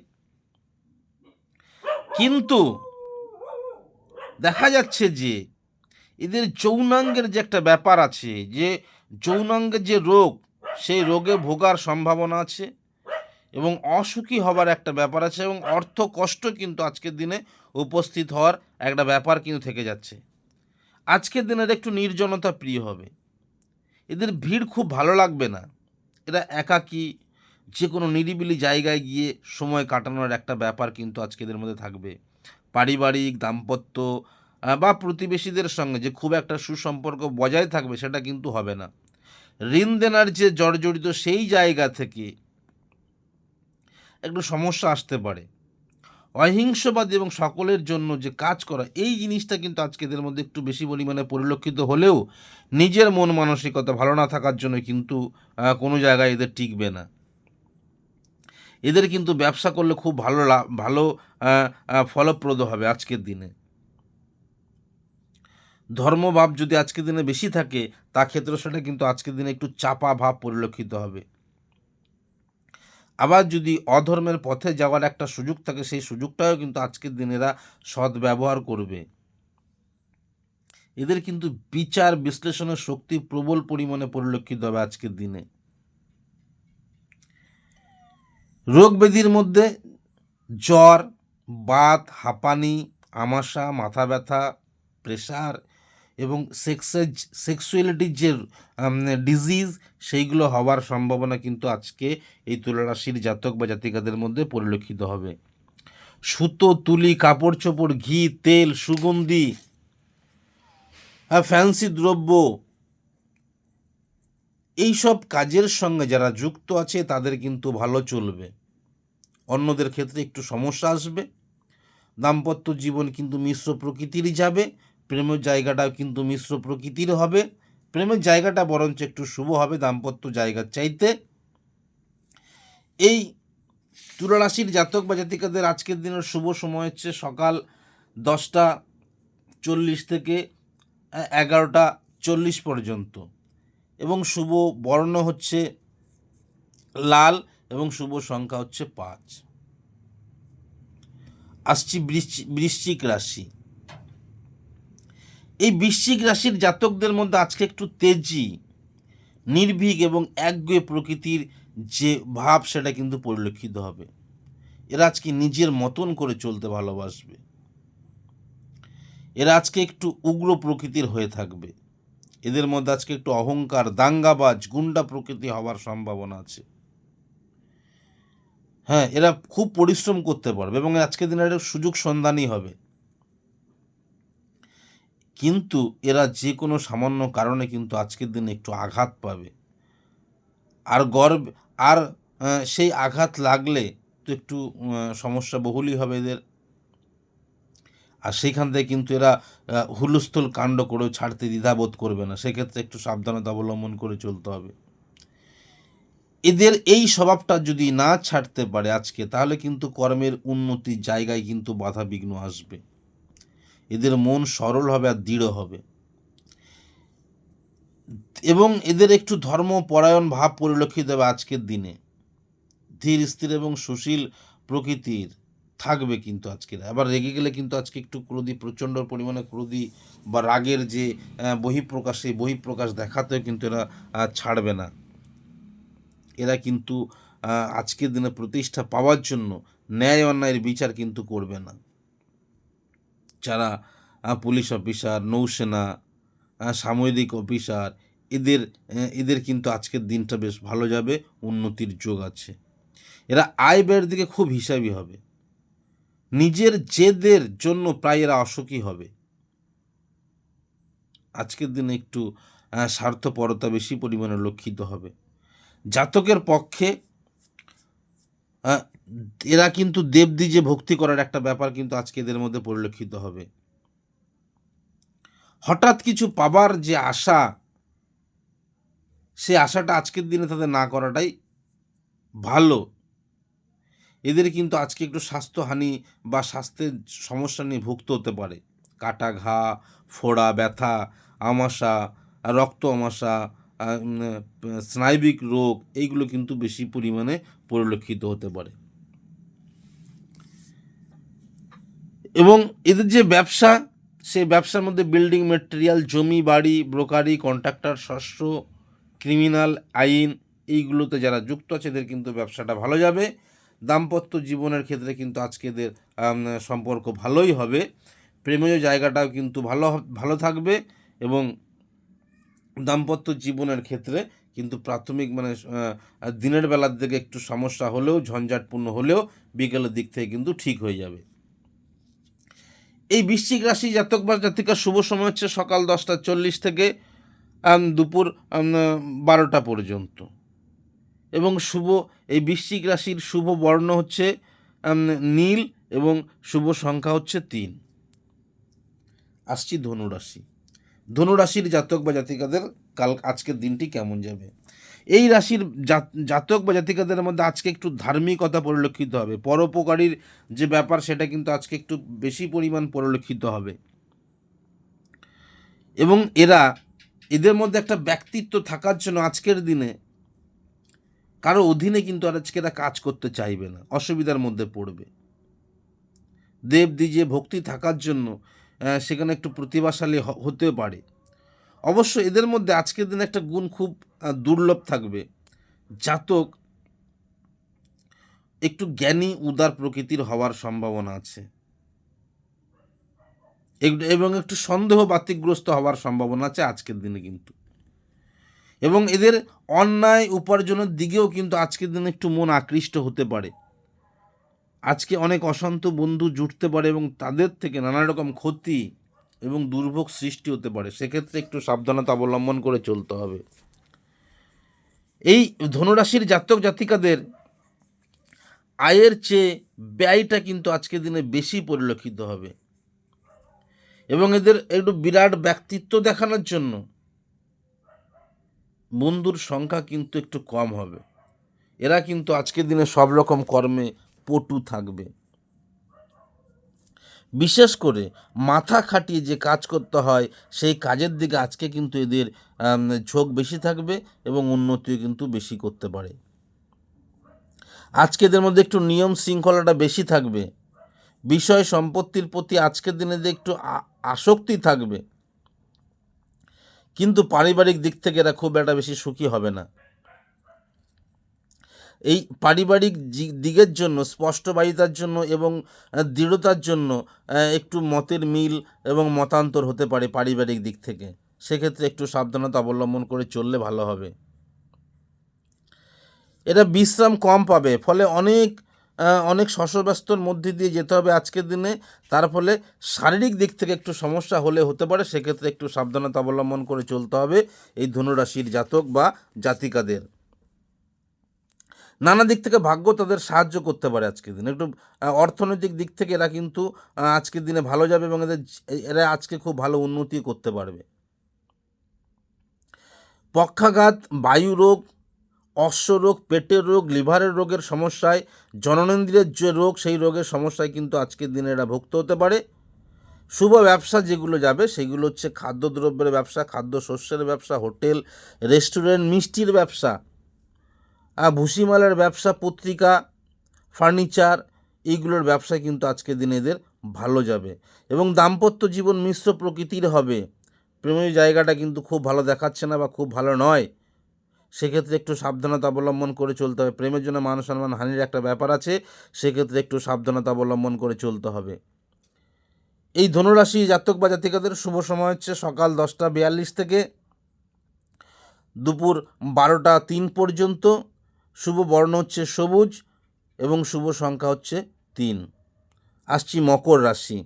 কিন্তু দেখা যাচ্ছে যে এদের যৌনাঙ্গের যে একটা ব্যাপার আছে, যে যৌনাঙ্গের যে রোগ, সেই রোগে ভোগার সম্ভাবনা আছে এবং অসুখী হবার একটা ব্যাপার আছে এবং অর্থ কষ্ট কিন্তু আজকের দিনে উপস্থিত হওয়ার একটা ব্যাপার কিন্তু থেকে যাচ্ছে। আজকের দিনের একটু নির্জনতা প্রিয় হবে, এদের ভিড় খুব ভালো লাগবে না। এরা একাকী যে কোনো নিরিবিলি জায়গায় গিয়ে সময় কাটানোর একটা ব্যাপার কিন্তু আজকে এদের মধ্যে থাকবে। পারিবারিক, দাম্পত্য বা প্রতিবেশীদের সঙ্গে যে খুব একটা সুসম্পর্ক বজায় থাকবে সেটা কিন্তু হবে না। ঋণ দেনার যে জর্জরিত সেই জায়গা থেকে একটু সমস্যা আসতে পারে। অহিংসবাদী এবং সকলের জন্য যে কাজ করা, এই জিনিসটা কিন্তু আজকে এদের মধ্যে একটু বেশি পরিমাণে পরিলক্ষিত হলেও নিজের মন মানসিকতা ভালো না থাকার জন্য কিন্তু কোনো জায়গায় এদের টিকবে না। এদের কিন্তু ব্যবসা করলে খুব ভালো ফলপ্রদ হবে আজকের দিনে। ধর্মভাব যদি আজকের দিনে বেশি থাকে, তা ক্ষেত্রে সেটা কিন্তু আজকের দিনে একটু চাপা ভাব পরিলক্ষিত হবে। আবার যদি অধর্মের পথে যাওয়ার একটা সুযোগ থাকে, সেই সুযোগটাও কিন্তু আজকের দিনে এরা সদ্ব্যবহার করবে। এদের কিন্তু বিচার বিশ্লেষণের শক্তি প্রবল পরিমাণে পরিলক্ষিত হবে আজকের দিনে। রোগ ব্যাধির মধ্যে জ্বর, বাত, হাঁপানি, আমাশা, মাথা ব্যথা, প্রেশার এবং সেক্সুয়ালিটির যে ডিজিজ, সেইগুলো হওয়ার সম্ভাবনা কিন্তু আজকে এই তুলা রাশির জাতক বা জাতিকাদের মধ্যে পরিলক্ষিত হবে। সুতো, তুলি, কাপড় চোপড়, ঘি, তেল, সুগন্ধি, ফ্যান্সি দ্রব্য, এইসব কাজের সঙ্গে যারা যুক্ত আছে তাদের কিন্তু ভালো চলবে। অন্যদের ক্ষেত্রে একটু সমস্যা আসবে। দাম্পত্য জীবন কিন্তু মিশ্র প্রকৃতিরই যাবে, প্রেমের জায়গাটাও কিন্তু মিশ্র প্রকৃতির হবে। প্রেমের জায়গাটা বরঞ্চ একটু শুভ হবে দাম্পত্য জায়গার চাইতে। এই তুলা রাশির জাতক বা জাতিকাদের আজকের দিনের শুভ সময় হচ্ছে সকাল 10:40 থেকে 11:40 পর্যন্ত এবং শুভ বর্ণ হচ্ছে লাল এবং শুভ সংখ্যা হচ্ছে 5। আসছি বৃশ্চিক রাশি। এই বৃশ্চিক রাশির জাতকদের মধ্যে আজকে একটু তেজি, নির্ভীক এবং একগুঁয়ে প্রকৃতির যে ভাব সেটা কিন্তু পরিলক্ষিত হবে। এরা আজকে নিজের মতন করে চলতে ভালোবাসবে। এরা আজকে একটু উগ্র প্রকৃতির হয়ে থাকবে। এদের মধ্যে আজকে একটু অহংকার, দাঙ্গাবাজ, গুন্ডা প্রকৃতি হওয়ার সম্ভাবনা আছে। হ্যাঁ, এরা খুব পরিশ্রম করতে পারবে এবং আজকের দিনে একটা সুযোগ সন্ধানই হবে। কিন্তু এরা যে কোনো সামান্য কারণে কিন্তু আজকের দিনে একটু আঘাত পাবে। আর আর সেই আঘাত লাগলে তো একটু সমস্যা বহুলই হবে এদের। আর সেইখান থেকে কিন্তু এরা হুলস্থুল কাণ্ড করেও ছাড়তে দ্বিধাবোধ করবে না। সেক্ষেত্রে একটু সাবধানতা অবলম্বন করে চলতে হবে। এদের এই স্বভাবটা যদি না ছাড়তে পারে আজকে, তাহলে কিন্তু কর্মের উন্নতির জায়গায় কিন্তু বাধা বিঘ্ন আসবে। এদের মন সরল হবে আর দৃঢ় হবে এবং এদের একটু ধর্মপরায়ণ ভাব পরিলক্ষিত হবে আজকের দিনে। ধীর স্থির এবং সুশীল প্রকৃতির থাকবে কিন্তু আজকের। আবার রেগে গেলে কিন্তু আজকে একটু ক্রোধী, প্রচণ্ড পরিমাণে ক্রোধী বা রাগের যে বহিঃপ্রকাশ, সেই বহিঃপ্রকাশ দেখাতেও কিন্তু এরা ছাড়বে না। এরা কিন্তু আজকের দিনে প্রতিষ্ঠা পাওয়ার জন্য ন্যায় অন্যায়ের বিচার কিন্তু করবে না। যারা পুলিশ অফিসার, নৌসেনা, সামরিক অফিসার, এদের কিন্তু আজকের দিনটা বেশ ভালো যাবে, উন্নতির যোগ আছে। এরা আয় ব্যয়ের দিকে খুব হিসাবি হবে। নিজের জেদের জন্য প্রায় এরা অসুখী হবে। আজকের দিনে একটু স্বার্থপরতা বেশি পরিমাণে লক্ষিত হবে। জাতকের পক্ষে এরা কিন্তু দেবদ্বিজে ভক্তি করার একটা ব্যাপার কিন্তু আজকে এদের মধ্যে পরিলক্ষিত হবে। হঠাৎ কিছু পাবার যে আশা, সে আশাটা আজকের দিনে তাদের না করাটাই ভালো। এদের কিন্তু আজকে একটু স্বাস্থ্যহানি বা স্বাস্থ্যের সমস্যা নিয়ে ভুগতে হতে পারে। কাটা ঘা, ফোড়া, ব্যথা, আমাশা, রক্ত আমাশা, স্নায়বিক রোগ, এইগুলো কিন্তু বেশি পরিমাণে পরিলক্ষিত হতে পারে। এবং এদের যে ব্যবসা, সেই ব্যবসার মধ্যে বিল্ডিং মেটেরিয়াল, জমি বাড়ি, ব্রোকারি, কন্ট্রাক্টর, শস্য, ক্রিমিনাল, আইন, এইগুলোতে যারা যুক্ত আছে এদের কিন্তু ব্যবসাটা ভালো যাবে। দাম্পত্য জীবনের ক্ষেত্রে কিন্তু আজকে এদের সম্পর্ক ভালোই হবে। প্রেমীয় জায়গাটাও কিন্তু ভালো থাকবে এবং দাম্পত্য জীবনের ক্ষেত্রে কিন্তু প্রাথমিক দিনের বেলার দিকে একটু সমস্যা হলেও, ঝঞ্ঝাটপূর্ণ হলেও বিকেলের দিক থেকে কিন্তু ঠিক হয়ে যাবে। এই বৃশ্চিক রাশি জাতক বা জাতিকার শুভ সময় হচ্ছে সকাল 10:40 থেকে দুপুর 12টা পর্যন্ত। এবং এই বৃশ্চিক রাশির শুভ বর্ণ হচ্ছে নীল এবং শুভ সংখ্যা হচ্ছে 3। আসছি ধনুরাশি। ধনুরাশির জাতক বা জাতিকাদের আজকের দিনটি কেমন যাবে? এই রাশির জাতক বা জাতিকাদের মধ্যে আজকে একটু ধার্মিকতা পরিলক্ষিত হবে। পরোপকারীর যে ব্যাপার, সেটা কিন্তু আজকে একটু বেশি পরিমাণ পরিলক্ষিত হবে। এবং এদের মধ্যে একটা ব্যক্তিত্ব থাকার জন্য আজকের দিনে কারো অধীনে কিন্তু আজকে এরা কাজ করতে চাইবে না, অসুবিধার মধ্যে পড়বে। দেবদ্বিজে ভক্তি থাকার জন্য সেখানে একটু প্রতিভাশালী হতে পারে। অবশ্য এদের মধ্যে আজকের দিনে একটা গুণ খুব দুর্লভ থাকবে। জাতক একটু জ্ঞানী, উদার প্রকৃতির হওয়ার সম্ভাবনা আছে এবং একটু সন্দেহ বাতিকগ্রস্ত হওয়ার সম্ভাবনা আছে আজকের দিনে কিন্তু। এবং এদের অন্যায় উপার্জনের দিকেও কিন্তু আজকের দিনে একটু মন আকৃষ্ট হতে পারে। আজকে অনেক অশান্ত বন্ধু জুটতে পারে এবং তাদের থেকে নানা রকম ক্ষতি এবং দুর্ভোগ সৃষ্টি হতে পারে। সেক্ষেত্রে একটু সাবধানতা অবলম্বন করে চলতে হবে। এই ধনুরাশির জাতক জাতিকাদের আয়ের চেয়ে ব্যয়টা কিন্তু আজকের দিনে বেশি পরিলক্ষিত হবে এবং এদের একটু বিরাট ব্যক্তিত্ব দেখানোর জন্য বন্ধুর সংখ্যা কিন্তু একটু কম হবে। এরা কিন্তু আজকের দিনে সব রকম কর্মে পটু থাকবে। বিশেষ করে মাথা খাটিয়ে যে কাজ করতে হয়, সেই কাজের দিকে আজকে কিন্তু এদের ঝোঁক বেশি থাকবে এবং উন্নতিও কিন্তু বেশি করতে পারে। আজকে এদের মধ্যে একটু নিয়ম শৃঙ্খলাটা বেশি থাকবে। বিষয় সম্পত্তির প্রতি আজকের দিনে যে একটু আসক্তি থাকবে, কিন্তু পারিবারিক দিক থেকে এরা খুব একটা বেশি সুখী হবে না। এই পারিবারিক দিকের জন্য, স্পষ্টবাদিতার জন্য এবং দৃঢ়তার জন্য একটু মতের মিল এবং মতান্তর হতে পারে পারিবারিক দিক থেকে। সেক্ষেত্রে একটু সাবধানতা অবলম্বন করে চললে ভালো হবে। এরা বিশ্রাম কম পাবে, ফলে অনেক শশব্যস্তর মধ্যে দিয়ে যেতে হবে আজকের দিনে। তার ফলে শারীরিক দিক থেকে একটু সমস্যা হতে পারে। সেক্ষেত্রে একটু সাবধানতা অবলম্বন করে চলতে হবে এই ধনুরাশির জাতক বা জাতিকাদের। নানা দিক থেকে ভাগ্য তাদের সাহায্য করতে পারে আজকের দিনে। একটু অর্থনৈতিক দিক থেকে এরা কিন্তু আজকের দিনে ভালো যাবে এবং এরা আজকে খুব ভালো উন্নতি করতে পারবে। পক্ষাঘাত, বায়ু রোগ, অশ্বরোগ, পেটের রোগ, লিভারের রোগের সমস্যায়, জননেন্দ্রিয়ের যে রোগ, সেই রোগের সমস্যায় কিন্তু আজকের দিনে এরা ভুক্ত হতে পারে। শুভ ব্যবসা যেগুলো যাবে সেগুলো হচ্ছে খাদ্যদ্রব্যের ব্যবসা, খাদ্যশস্যের ব্যবসা, হোটেল, রেস্টুরেন্ট, মিষ্টির ব্যবসা, ভুসিমালের ব্যবসা, পত্রিকা, ফার্নিচার, এইগুলোর ব্যবসায় কিন্তু আজকের দিনে এদের ভালো যাবে। এবং দাম্পত্য জীবন মিশ্র প্রকৃতির হবে। প্রেমের জায়গাটা কিন্তু খুব ভালো দেখাচ্ছে না বা খুব ভালো নয়, সেক্ষেত্রে একটু সাবধানতা অবলম্বন করে চলতে হবে। প্রেমের জন্য মান সম্মান হানির একটা ব্যাপার আছে, সেক্ষেত্রে একটু সাবধানতা অবলম্বন করে চলতে হবে। এই ধনুরাশি জাতক বা জাতিকাদের শুভ সময় হচ্ছে সকাল 10টা 42 থেকে দুপুর 12টা 3 পর্যন্ত। শুভ বর্ণ হচ্ছে সবুজ এবং শুভ সংখ্যা হচ্ছে 3। আসছি মকর রাশি।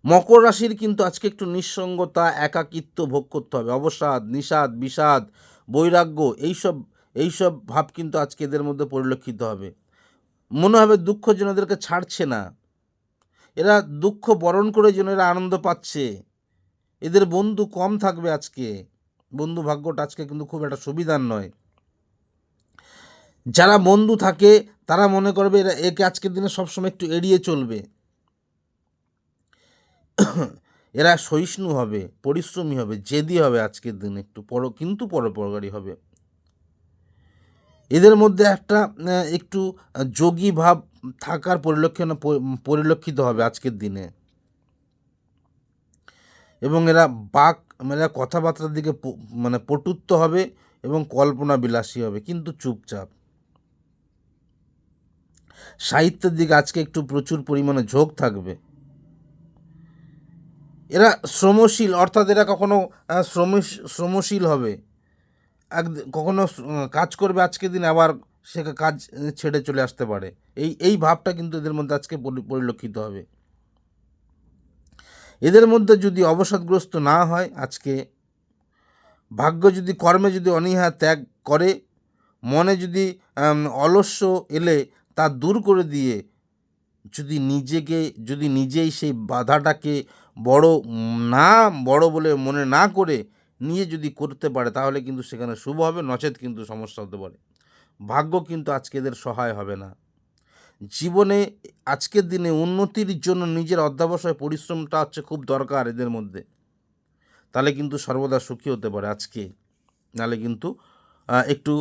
মকর রাশির কিন্তু আজকে একটু নিঃসঙ্গতা, একাকিত্ব ভোগ করতে হবে। অবসাদ, নিষাদ, বিষাদ, বৈরাগ্য, এইসব ভাব কিন্তু আজকে এদের মধ্যে পরিলক্ষিত হবে। মনে হবে দুঃখ যেন এদেরকে ছাড়ছে না, এরা দুঃখ বরণ করে যেন এরা আনন্দ পাচ্ছে। এদের বন্ধু কম থাকবে আজকে, বন্ধু ভাগ্যটা আজকে কিন্তু খুব একটা সুবিধার নয়। যারা বন্ধু থাকে তারা মনে করবে এরা একে আজকের দিনে সবসময় একটু এড়িয়ে চলবে। এরা সহিষ্ণু হবে, পরিশ্রমী হবে, জেদি হবে আজকের দিনে, একটু কিন্তু পরোপকারী হবে। এদের মধ্যে একটা একটু যোগী ভাব থাকার পরিলক্ষিত হবে আজকের দিনে। এবং এরা কথাবার্তার দিকে পটুত্ব হবে এবং কল্পনা বিলাসী হবে, কিন্তু চুপচাপ। সাহিত্যের দিকে আজকে একটু প্রচুর পরিমাণে ঝোঁক থাকবে। এরা শ্রমশীল, অর্থাৎ এরা কখনো শ্রমশীল হবে, কখনো কাজ করবে আজকের দিন, আবার সে কাজ ছেড়ে চলে আসতে পারে। এই ভাবটা কিন্তু এদের মধ্যে আজকে পরিলক্ষিত হবে। এদের মধ্যে যদি অবসাদগ্রস্ত না হয় আজকে, ভাগ্য যদি কর্মে যদি অনীহা ত্যাগ করে, মনে যদি অলস্য এলে তা দূর করে দিয়ে যদি নিজেই সেই বাধাটাকে বড় বলে মনে না করে নিয়ে যদি করতে পারে, তাহলে কিন্তু সেখানে শুভ হবে, নচেত কিন্তু সমস্যা হতে পারে। ভাগ্য কিন্তু আজকে এদের সহায় হবে না। জীবনে আজকের দিনে উন্নতির জন্য নিজের অধ্যবসায় পরিশ্রমটা হচ্ছে খুব দরকার এদের মধ্যে, তাহলে কিন্তু সর্বদা সুখী হতে পারে আজকে, নাহলে কিন্তু একটু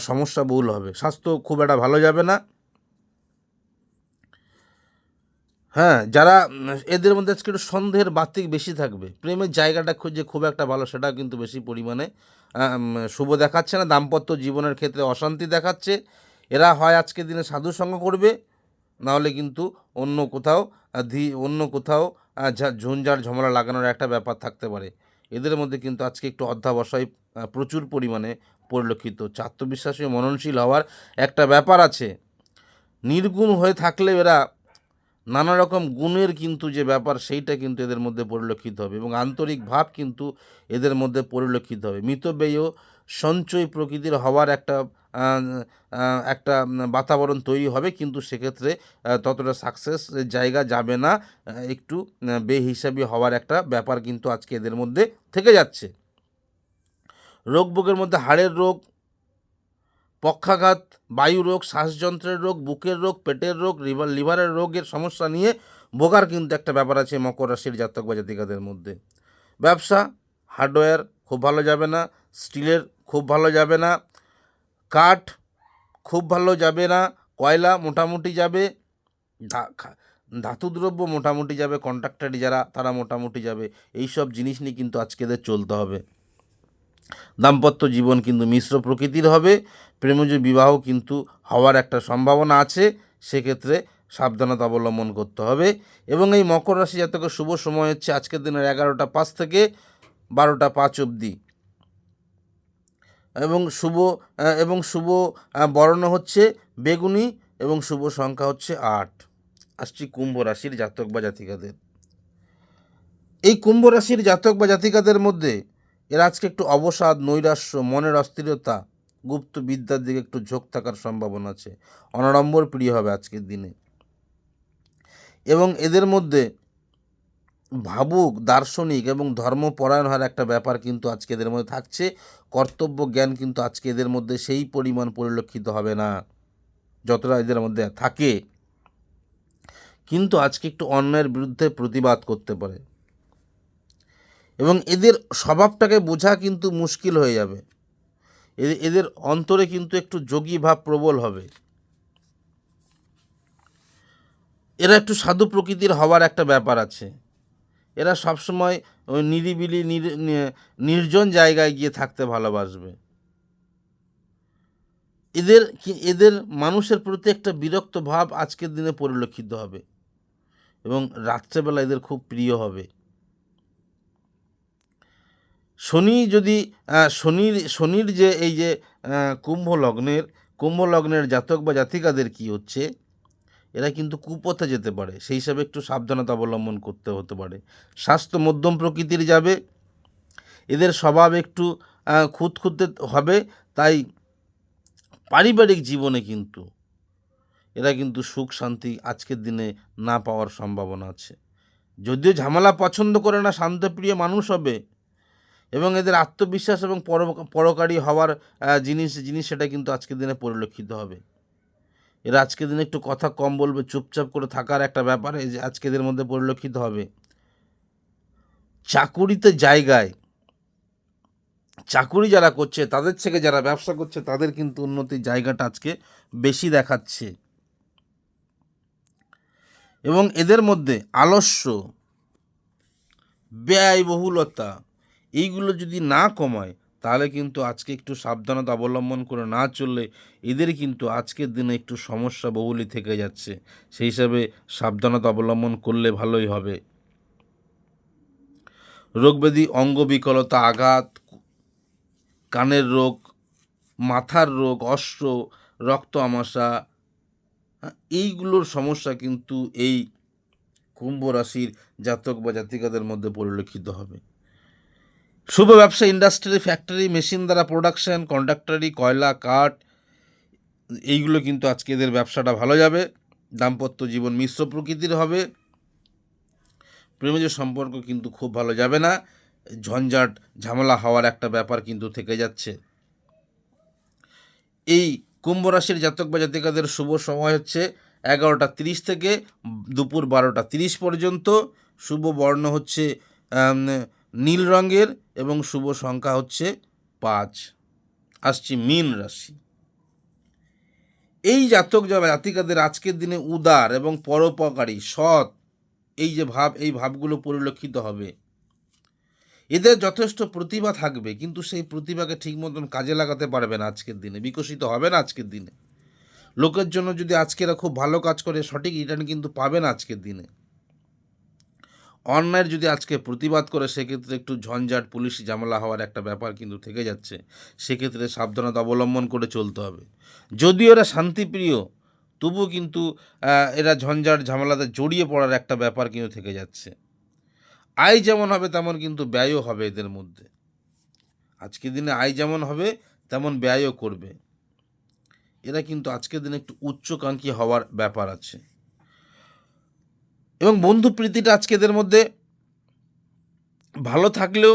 সমস্যা বহুল হবে। স্বাস্থ্য খুব একটা ভালো যাবে না। হ্যাঁ, যারা এদের মধ্যে আজকে একটু সন্দেহের বাতিক বেশি থাকবে। প্রেমের জায়গাটা খুঁজে খুব একটা ভালো সেটাও কিন্তু বেশি পরিমাণে শুভ দেখাচ্ছে না। দাম্পত্য জীবনের ক্ষেত্রে অশান্তি দেখাচ্ছে। এরা হয় আজকের দিনে সাধুসঙ্গ করবে, নাহলে কিন্তু অন্য কোথাও ঝঞ্ঝাট ঝামেলা লাগানোর একটা ব্যাপার থাকতে পারে। এদের মধ্যে কিন্তু আজকে একটু অধ্যবসায় প্রচুর পরিমাণে পরিলক্ষিত হচ্ছে। আত্মবিশ্বাসী ও মননশীল হওয়ার একটা ব্যাপার আছে। নির্গুণ হয়ে থাকলে এরা নানা রকম গুণের কিন্তু যে ব্যাপার, সেইটা কিন্তু এদের মধ্যে পরিলক্ষিত হবে এবং আন্তরিক ভাব কিন্তু এদের মধ্যে পরিলক্ষিত হবে। মিতব্যয়ী সঞ্চয় প্রকৃতির হওয়ার একটা বাতাবরণ তৈরি হবে, কিন্তু সেক্ষেত্রে ততটা সাকসেস জায়গা যাবে না। একটু বেহিসাবি হওয়ার একটা ব্যাপার কিন্তু আজকে এদের মধ্যে থেকে যাচ্ছে। রোগ ভোগের মধ্যে হাড়ের রোগ, পক্ষাঘাত, বায়ু রোগ, শ্বাসযন্ত্রের রোগ, বুকের রোগ, পেটের রোগ, লিভারের রোগের সমস্যা নিয়ে ভোগার কিন্তু একটা ব্যাপার আছে মকর রাশির জাতক বা জাতিকাদের মধ্যে। ব্যবসা, হার্ডওয়্যার খুব ভালো যাবে না, স্টিলের খুব ভালো যাবে না, কাঠ খুব ভালো যাবে না, কয়লা মোটামুটি যাবে, ধাতুদ্রব্য মোটামুটি যাবে, কন্ট্রাক্টারি যারা তারা মোটামুটি যাবে। এইসব জিনিস নিয়ে কিন্তু আজকে এদের চলতে হবে। দাম্পত্য জীবন কিন্তু মিশ্র প্রকৃতির হবে। প্রেমজ বিবাহ কিন্তু হওয়ার একটা সম্ভাবনা আছে, সেক্ষেত্রে সাবধানতা অবলম্বন করতে হবে। এবং এই মকর রাশি জাতকের শুভ সময় হচ্ছে আজকের দিনের 11টা 5 থেকে 12টা 5 অবধি। এবং শুভ বর্ণ হচ্ছে বেগুনি এবং শুভ সংখ্যা হচ্ছে 8। আসছি কুম্ভ রাশির জাতক বা জাতিকাদের। এই কুম্ভ রাশির জাতক বা জাতিকাদের মধ্যে এরা আজকে একটু অবসাদ, নৈরাশ্য, মনের অস্থিরতা, গুপ্ত বিদ্যার দিকে একটু ঝোঁক থাকার সম্ভাবনা আছে। অনাড়ম্বর প্রিয় হবে আজকের দিনে। এবং এদের মধ্যে ভাবুক, দার্শনিক এবং ধর্মপরায়ণ হওয়ার একটা ব্যাপার কিন্তু আজকে এদের মধ্যে থাকছে। কর্তব্য জ্ঞান কিন্তু আজকে এদের মধ্যে সেই পরিমাণ পরিলক্ষিত হবে না যতটা এদের মধ্যে থাকে, কিন্তু আজকে একটু অন্যায়ের বিরুদ্ধে প্রতিবাদ করতে পারে। এবং এদের স্বভাবটাকে বোঝা কিন্তু মুশকিল হয়ে যাবে। এদের অন্তরে কিন্তু একটু যোগী ভাব প্রবল হবে। এরা একটু সাধু প্রকৃতির হওয়ার একটা ব্যাপার আছে। এরা সবসময় ওই নিরিবিলি নির্জন জায়গায় গিয়ে থাকতে ভালোবাসবে। এদের মানুষের প্রতি একটা বিরক্ত ভাব আজকের দিনে পরিলক্ষিত হবে এবং রাত্রেবেলা এদের খুব প্রিয় হবে। শনি যদি শনির যে এই যে কুম্ভ লগ্নের জাতক বা জাতিকাদের কি হচ্ছে, এরা কিন্তু কুপথে যেতে পারে, সেই হিসাবে একটু সাবধানতা অবলম্বন করতে হতে পারে। স্বাস্থ্য মধ্যম প্রকৃতির যাবে, এদের স্বভাব একটু খুঁতখুঁতে হবে, তাই পারিবারিক জীবনে কিন্তু এরা কিন্তু সুখ শান্তি আজকের দিনে না পাওয়ার সম্ভাবনা আছে। যদিও ঝামেলা পছন্দ করে না, শান্তপ্রিয় মানুষ হবে এবং এদের আত্মবিশ্বাস এবং পরোকারী হওয়ার জিনিস সেটা কিন্তু আজকের দিনে পরিলক্ষিত হবে। এরা আজকের দিনে একটু কথা কম বলবে, চুপচাপ করে থাকার একটা ব্যাপার এই যে আজকে এদের মধ্যে পরিলক্ষিত হবে। চাকুরি যারা করছে, তাদের থেকে যারা ব্যবসা করছে, তাদের কিন্তু উন্নতির জায়গাটা আজকে বেশি দেখাচ্ছে। এবং এদের মধ্যে আলস্য, ব্যয়বহুলতা, এইগুলো যদি না কমায়, তাহলে কিন্তু আজকে একটু সাবধানতা অবলম্বন করে না চললে এদের কিন্তু আজকের দিনে একটু সমস্যা বহুলই থেকে যাচ্ছে। সেই হিসাবে সাবধানতা অবলম্বন করলে ভালোই হবে। রোগব্যাধি, অঙ্গবিকলতা, আঘাত, কানের রোগ, মাথার রোগ, অশ্ব, রক্ত আমাশা, এইগুলোর সমস্যা কিন্তু এই কুম্ভ রাশির জাতক বা জাতিকাদের মধ্যে পরিলক্ষিত হবে। শুভ ব্যবসা, ইন্ডাস্ট্রি, ফ্যাক্টরি, মেশিন দ্বারা প্রোডাকশন, কন্ডাক্টরি, কয়লা, কাঠ, এইগুলো কিন্তু আজকে এদের ব্যবসাটা ভালো যাবে। দাম্পত্য জীবন মিশ্র প্রকৃতির হবে। প্রেমজ সম্পর্ক কিন্তু খুব ভালো যাবে না, ঝঞ্ঝাট ঝামেলা হওয়ার একটা ব্যাপার কিন্তু থেকে যাচ্ছে। এই কুম্ভ রাশির জাতক বা জাতিকাদের শুভ সময় হচ্ছে 11:30 থেকে দুপুর 12:30 পর্যন্ত। শুভ বর্ণ হচ্ছে নীল রঙের এবং শুভ সংখ্যা হচ্ছে 5। আসছি মীন রাশি। এই জাতক জাতিকাদের আজকের দিনে উদার এবং পরোপকারী, সৎ, এই যে এই ভাবগুলো পরিলক্ষিত হবে। এদের যথেষ্ট প্রতিভা থাকবে, কিন্তু সেই প্রতিভাকে ঠিক মতন কাজে লাগাতে পারবে না আজকের দিনে, বিকশিত হবে না আজকের দিনে। লোকের জন্য যদি আজকে এরা খুব ভালো কাজ করে, সঠিক রিটার্ন কিন্তু পাবে না আজকের দিনে। অন্যায়ের যদি আজকে প্রতিবাদ করে, সেক্ষেত্রে একটু ঝঞ্ঝাট, পুলিশি ঝামেলা হওয়ার একটা ব্যাপার কিন্তু থেকে যাচ্ছে। সেক্ষেত্রে সাবধানতা অবলম্বন করে চলতে হবে। যদিও এরা শান্তিপ্রিয়, তবু কিন্তু এরা ঝঞ্ঝাট ঝামেলাতে জড়িয়ে পড়ার একটা ব্যাপার কিন্তু থেকে যাচ্ছে। আয় যেমন হবে তেমন কিন্তু ব্যয়ও হবে এদের মধ্যে। আজকের দিনে আয় যেমন হবে তেমন ব্যয়ও করবে। এরা কিন্তু আজকের দিনে একটু উচ্চকাঙ্ক্ষী হওয়ার ব্যাপার আছে। এবং বন্ধু প্রীতিটা আজকে এদের মধ্যে ভালো থাকলেও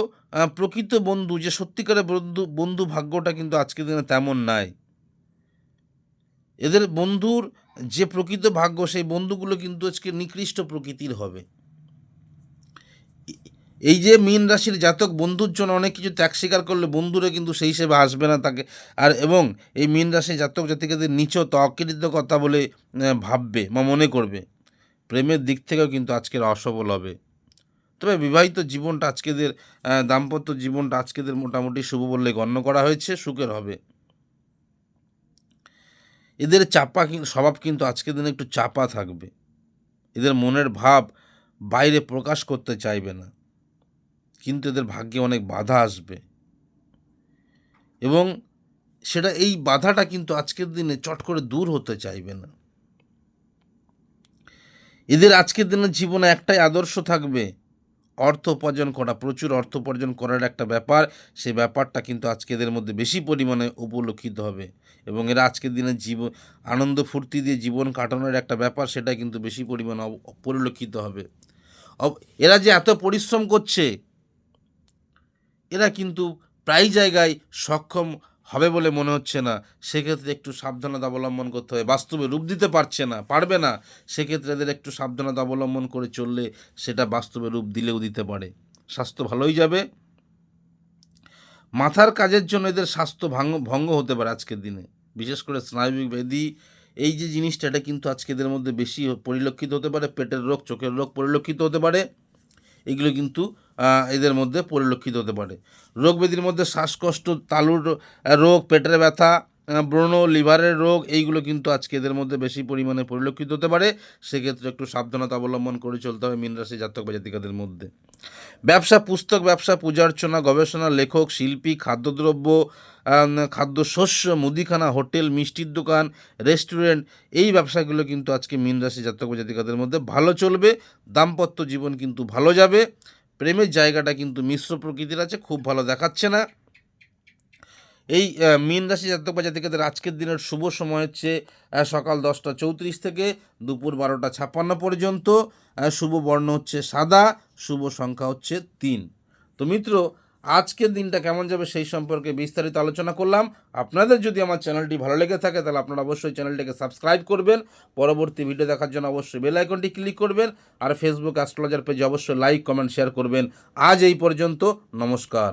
প্রকৃত বন্ধু, যে সত্যিকারের বন্ধু ভাগ্যটা কিন্তু আজকের দিনে তেমন নাই। এদের বন্ধুর যে প্রকৃত ভাগ্য, সেই বন্ধুগুলো কিন্তু আজকে নিকৃষ্ট প্রকৃতির হবে। এই যে মীন রাশির জাতক বন্ধুর জন্য অনেক কিছু ত্যাগ স্বীকার করলে, বন্ধুরা কিন্তু সেই হিসেবে আসবে না তাকে। আর এবং এই মীন রাশির জাতক জাতিকাদের নিচত অকৃত কথা বলে ভাববে বা মনে করবে। প্রেমের দিক থেকেও কিন্তু আজকের অসফল হবে। তবে বিবাহিত জীবনটা আজকেদের, দাম্পত্য জীবনটা আজকেদের মোটামুটি শুভ বললে গণ্য করা হয়েছে, সুখের হবে। এদের স্বভাব কিন্তু আজকের দিনে একটু চাপা থাকবে। এদের মনের ভাব বাইরে প্রকাশ করতে চাইবে না, কিন্তু এদের ভাগ্যে অনেক বাধা আসবে এবং এই বাধাটা কিন্তু আজকের দিনে চট করে দূর হতে চাইবে না। এদের আজকের দিনের জীবনে একটাই আদর্শ থাকবে, অর্থ উপার্জন করা, প্রচুর অর্থ উপার্জন করার একটা ব্যাপার। সেই ব্যাপারটা কিন্তু আজকে এদের মধ্যে বেশি পরিমাণে উপলক্ষিত হবে এবং এরা আজকের দিনে আনন্দ ফুর্তি দিয়ে জীবন কাটানোর একটা ব্যাপার, সেটা কিন্তু বেশি পরিমাণে পরিলক্ষিত হবে। এরা যে এত পরিশ্রম করছে, এরা কিন্তু প্রায় জায়গায় সক্ষম হবে বলে মনে হচ্ছে না। সেক্ষেত্রে একটু সাবধানতা অবলম্বন করতে হবে। বাস্তবে রূপ দিতে পারবে না, সেক্ষেত্রে এদের একটু সাবধানতা অবলম্বন করে চললে সেটা বাস্তবে রূপ দিলেও দিতে পারে। স্বাস্থ্য ভালোই যাবে। মাথার কাজের জন্য এদের স্বাস্থ্য ভঙ্গ হতে পারে আজকের দিনে, বিশেষ করে স্নায়বিক ব্যাধি এই যে জিনিসটা, এটা কিন্তু আজকে এদের মধ্যে বেশি পরিলক্ষিত হতে পারে। পেটের রোগ, চোখের রোগ পরিলক্ষিত হতে পারে, এগুলো কিন্তু এদের মধ্যে পরিলক্ষিত হতে পারে। রোগ ব্যাধির মধ্যে শ্বাসকষ্ট, তালুর রোগ, পেটের ব্যথা, ব্রণ, লিভারের রোগ, এইগুলো কিন্তু আজকে এদের মধ্যে বেশি পরিমাণে পরিলক্ষিত হতে পারে। সেক্ষেত্রে একটু সাবধানতা অবলম্বন করে চলতে হবে মীন রাশি জাতক বা জাতিকাদের মধ্যে। ব্যবসা, পুস্তক ব্যবসা, পূজা অর্চনা, গবেষণা, লেখক, শিল্পী, খাদ্যদ্রব্য, খাদ্যশস্য, মুদিখানা, হোটেল, মিষ্টির দোকান, রেস্টুরেন্ট, এই ব্যবসাগুলো কিন্তু আজকে মীন রাশি জাতক বা জাতিকাদের মধ্যে ভালো চলবে। দাম্পত্য জীবন কিন্তু ভালো যাবে। প্রেমের জায়গাটা কিন্তু মিশ্র প্রকৃতির আছে, খুব ভালো দেখাচ্ছে না। এই মীন রাশি জাতক বা জাতিকাদের আজকের দিনের শুভ সময় হচ্ছে সকাল 10টা 34 থেকে দুপুর 12টা 56 পর্যন্ত। শুভ বর্ণ হচ্ছে সাদা, শুভ সংখ্যা হচ্ছে 3। তো মিত্র, আজকের দিনটা কেমন যাবে সেই সম্পর্কে বিস্তারিত আলোচনা করলাম। আপনাদের যদি আমার চ্যানেলটি ভালো লেগে থাকে তাহলে আপনারা অবশ্যই চ্যানেলটিকে সাবস্ক্রাইব করবেন, পরবর্তী ভিডিও দেখার জন্য অবশ্যই বেল আইকনটি ক্লিক করবেন, আর ফেসবুক অ্যাস্ট্রোলজার পেজে অবশ্যই লাইক, কমেন্ট, শেয়ার করবেন। আজ এই পর্যন্ত, নমস্কার।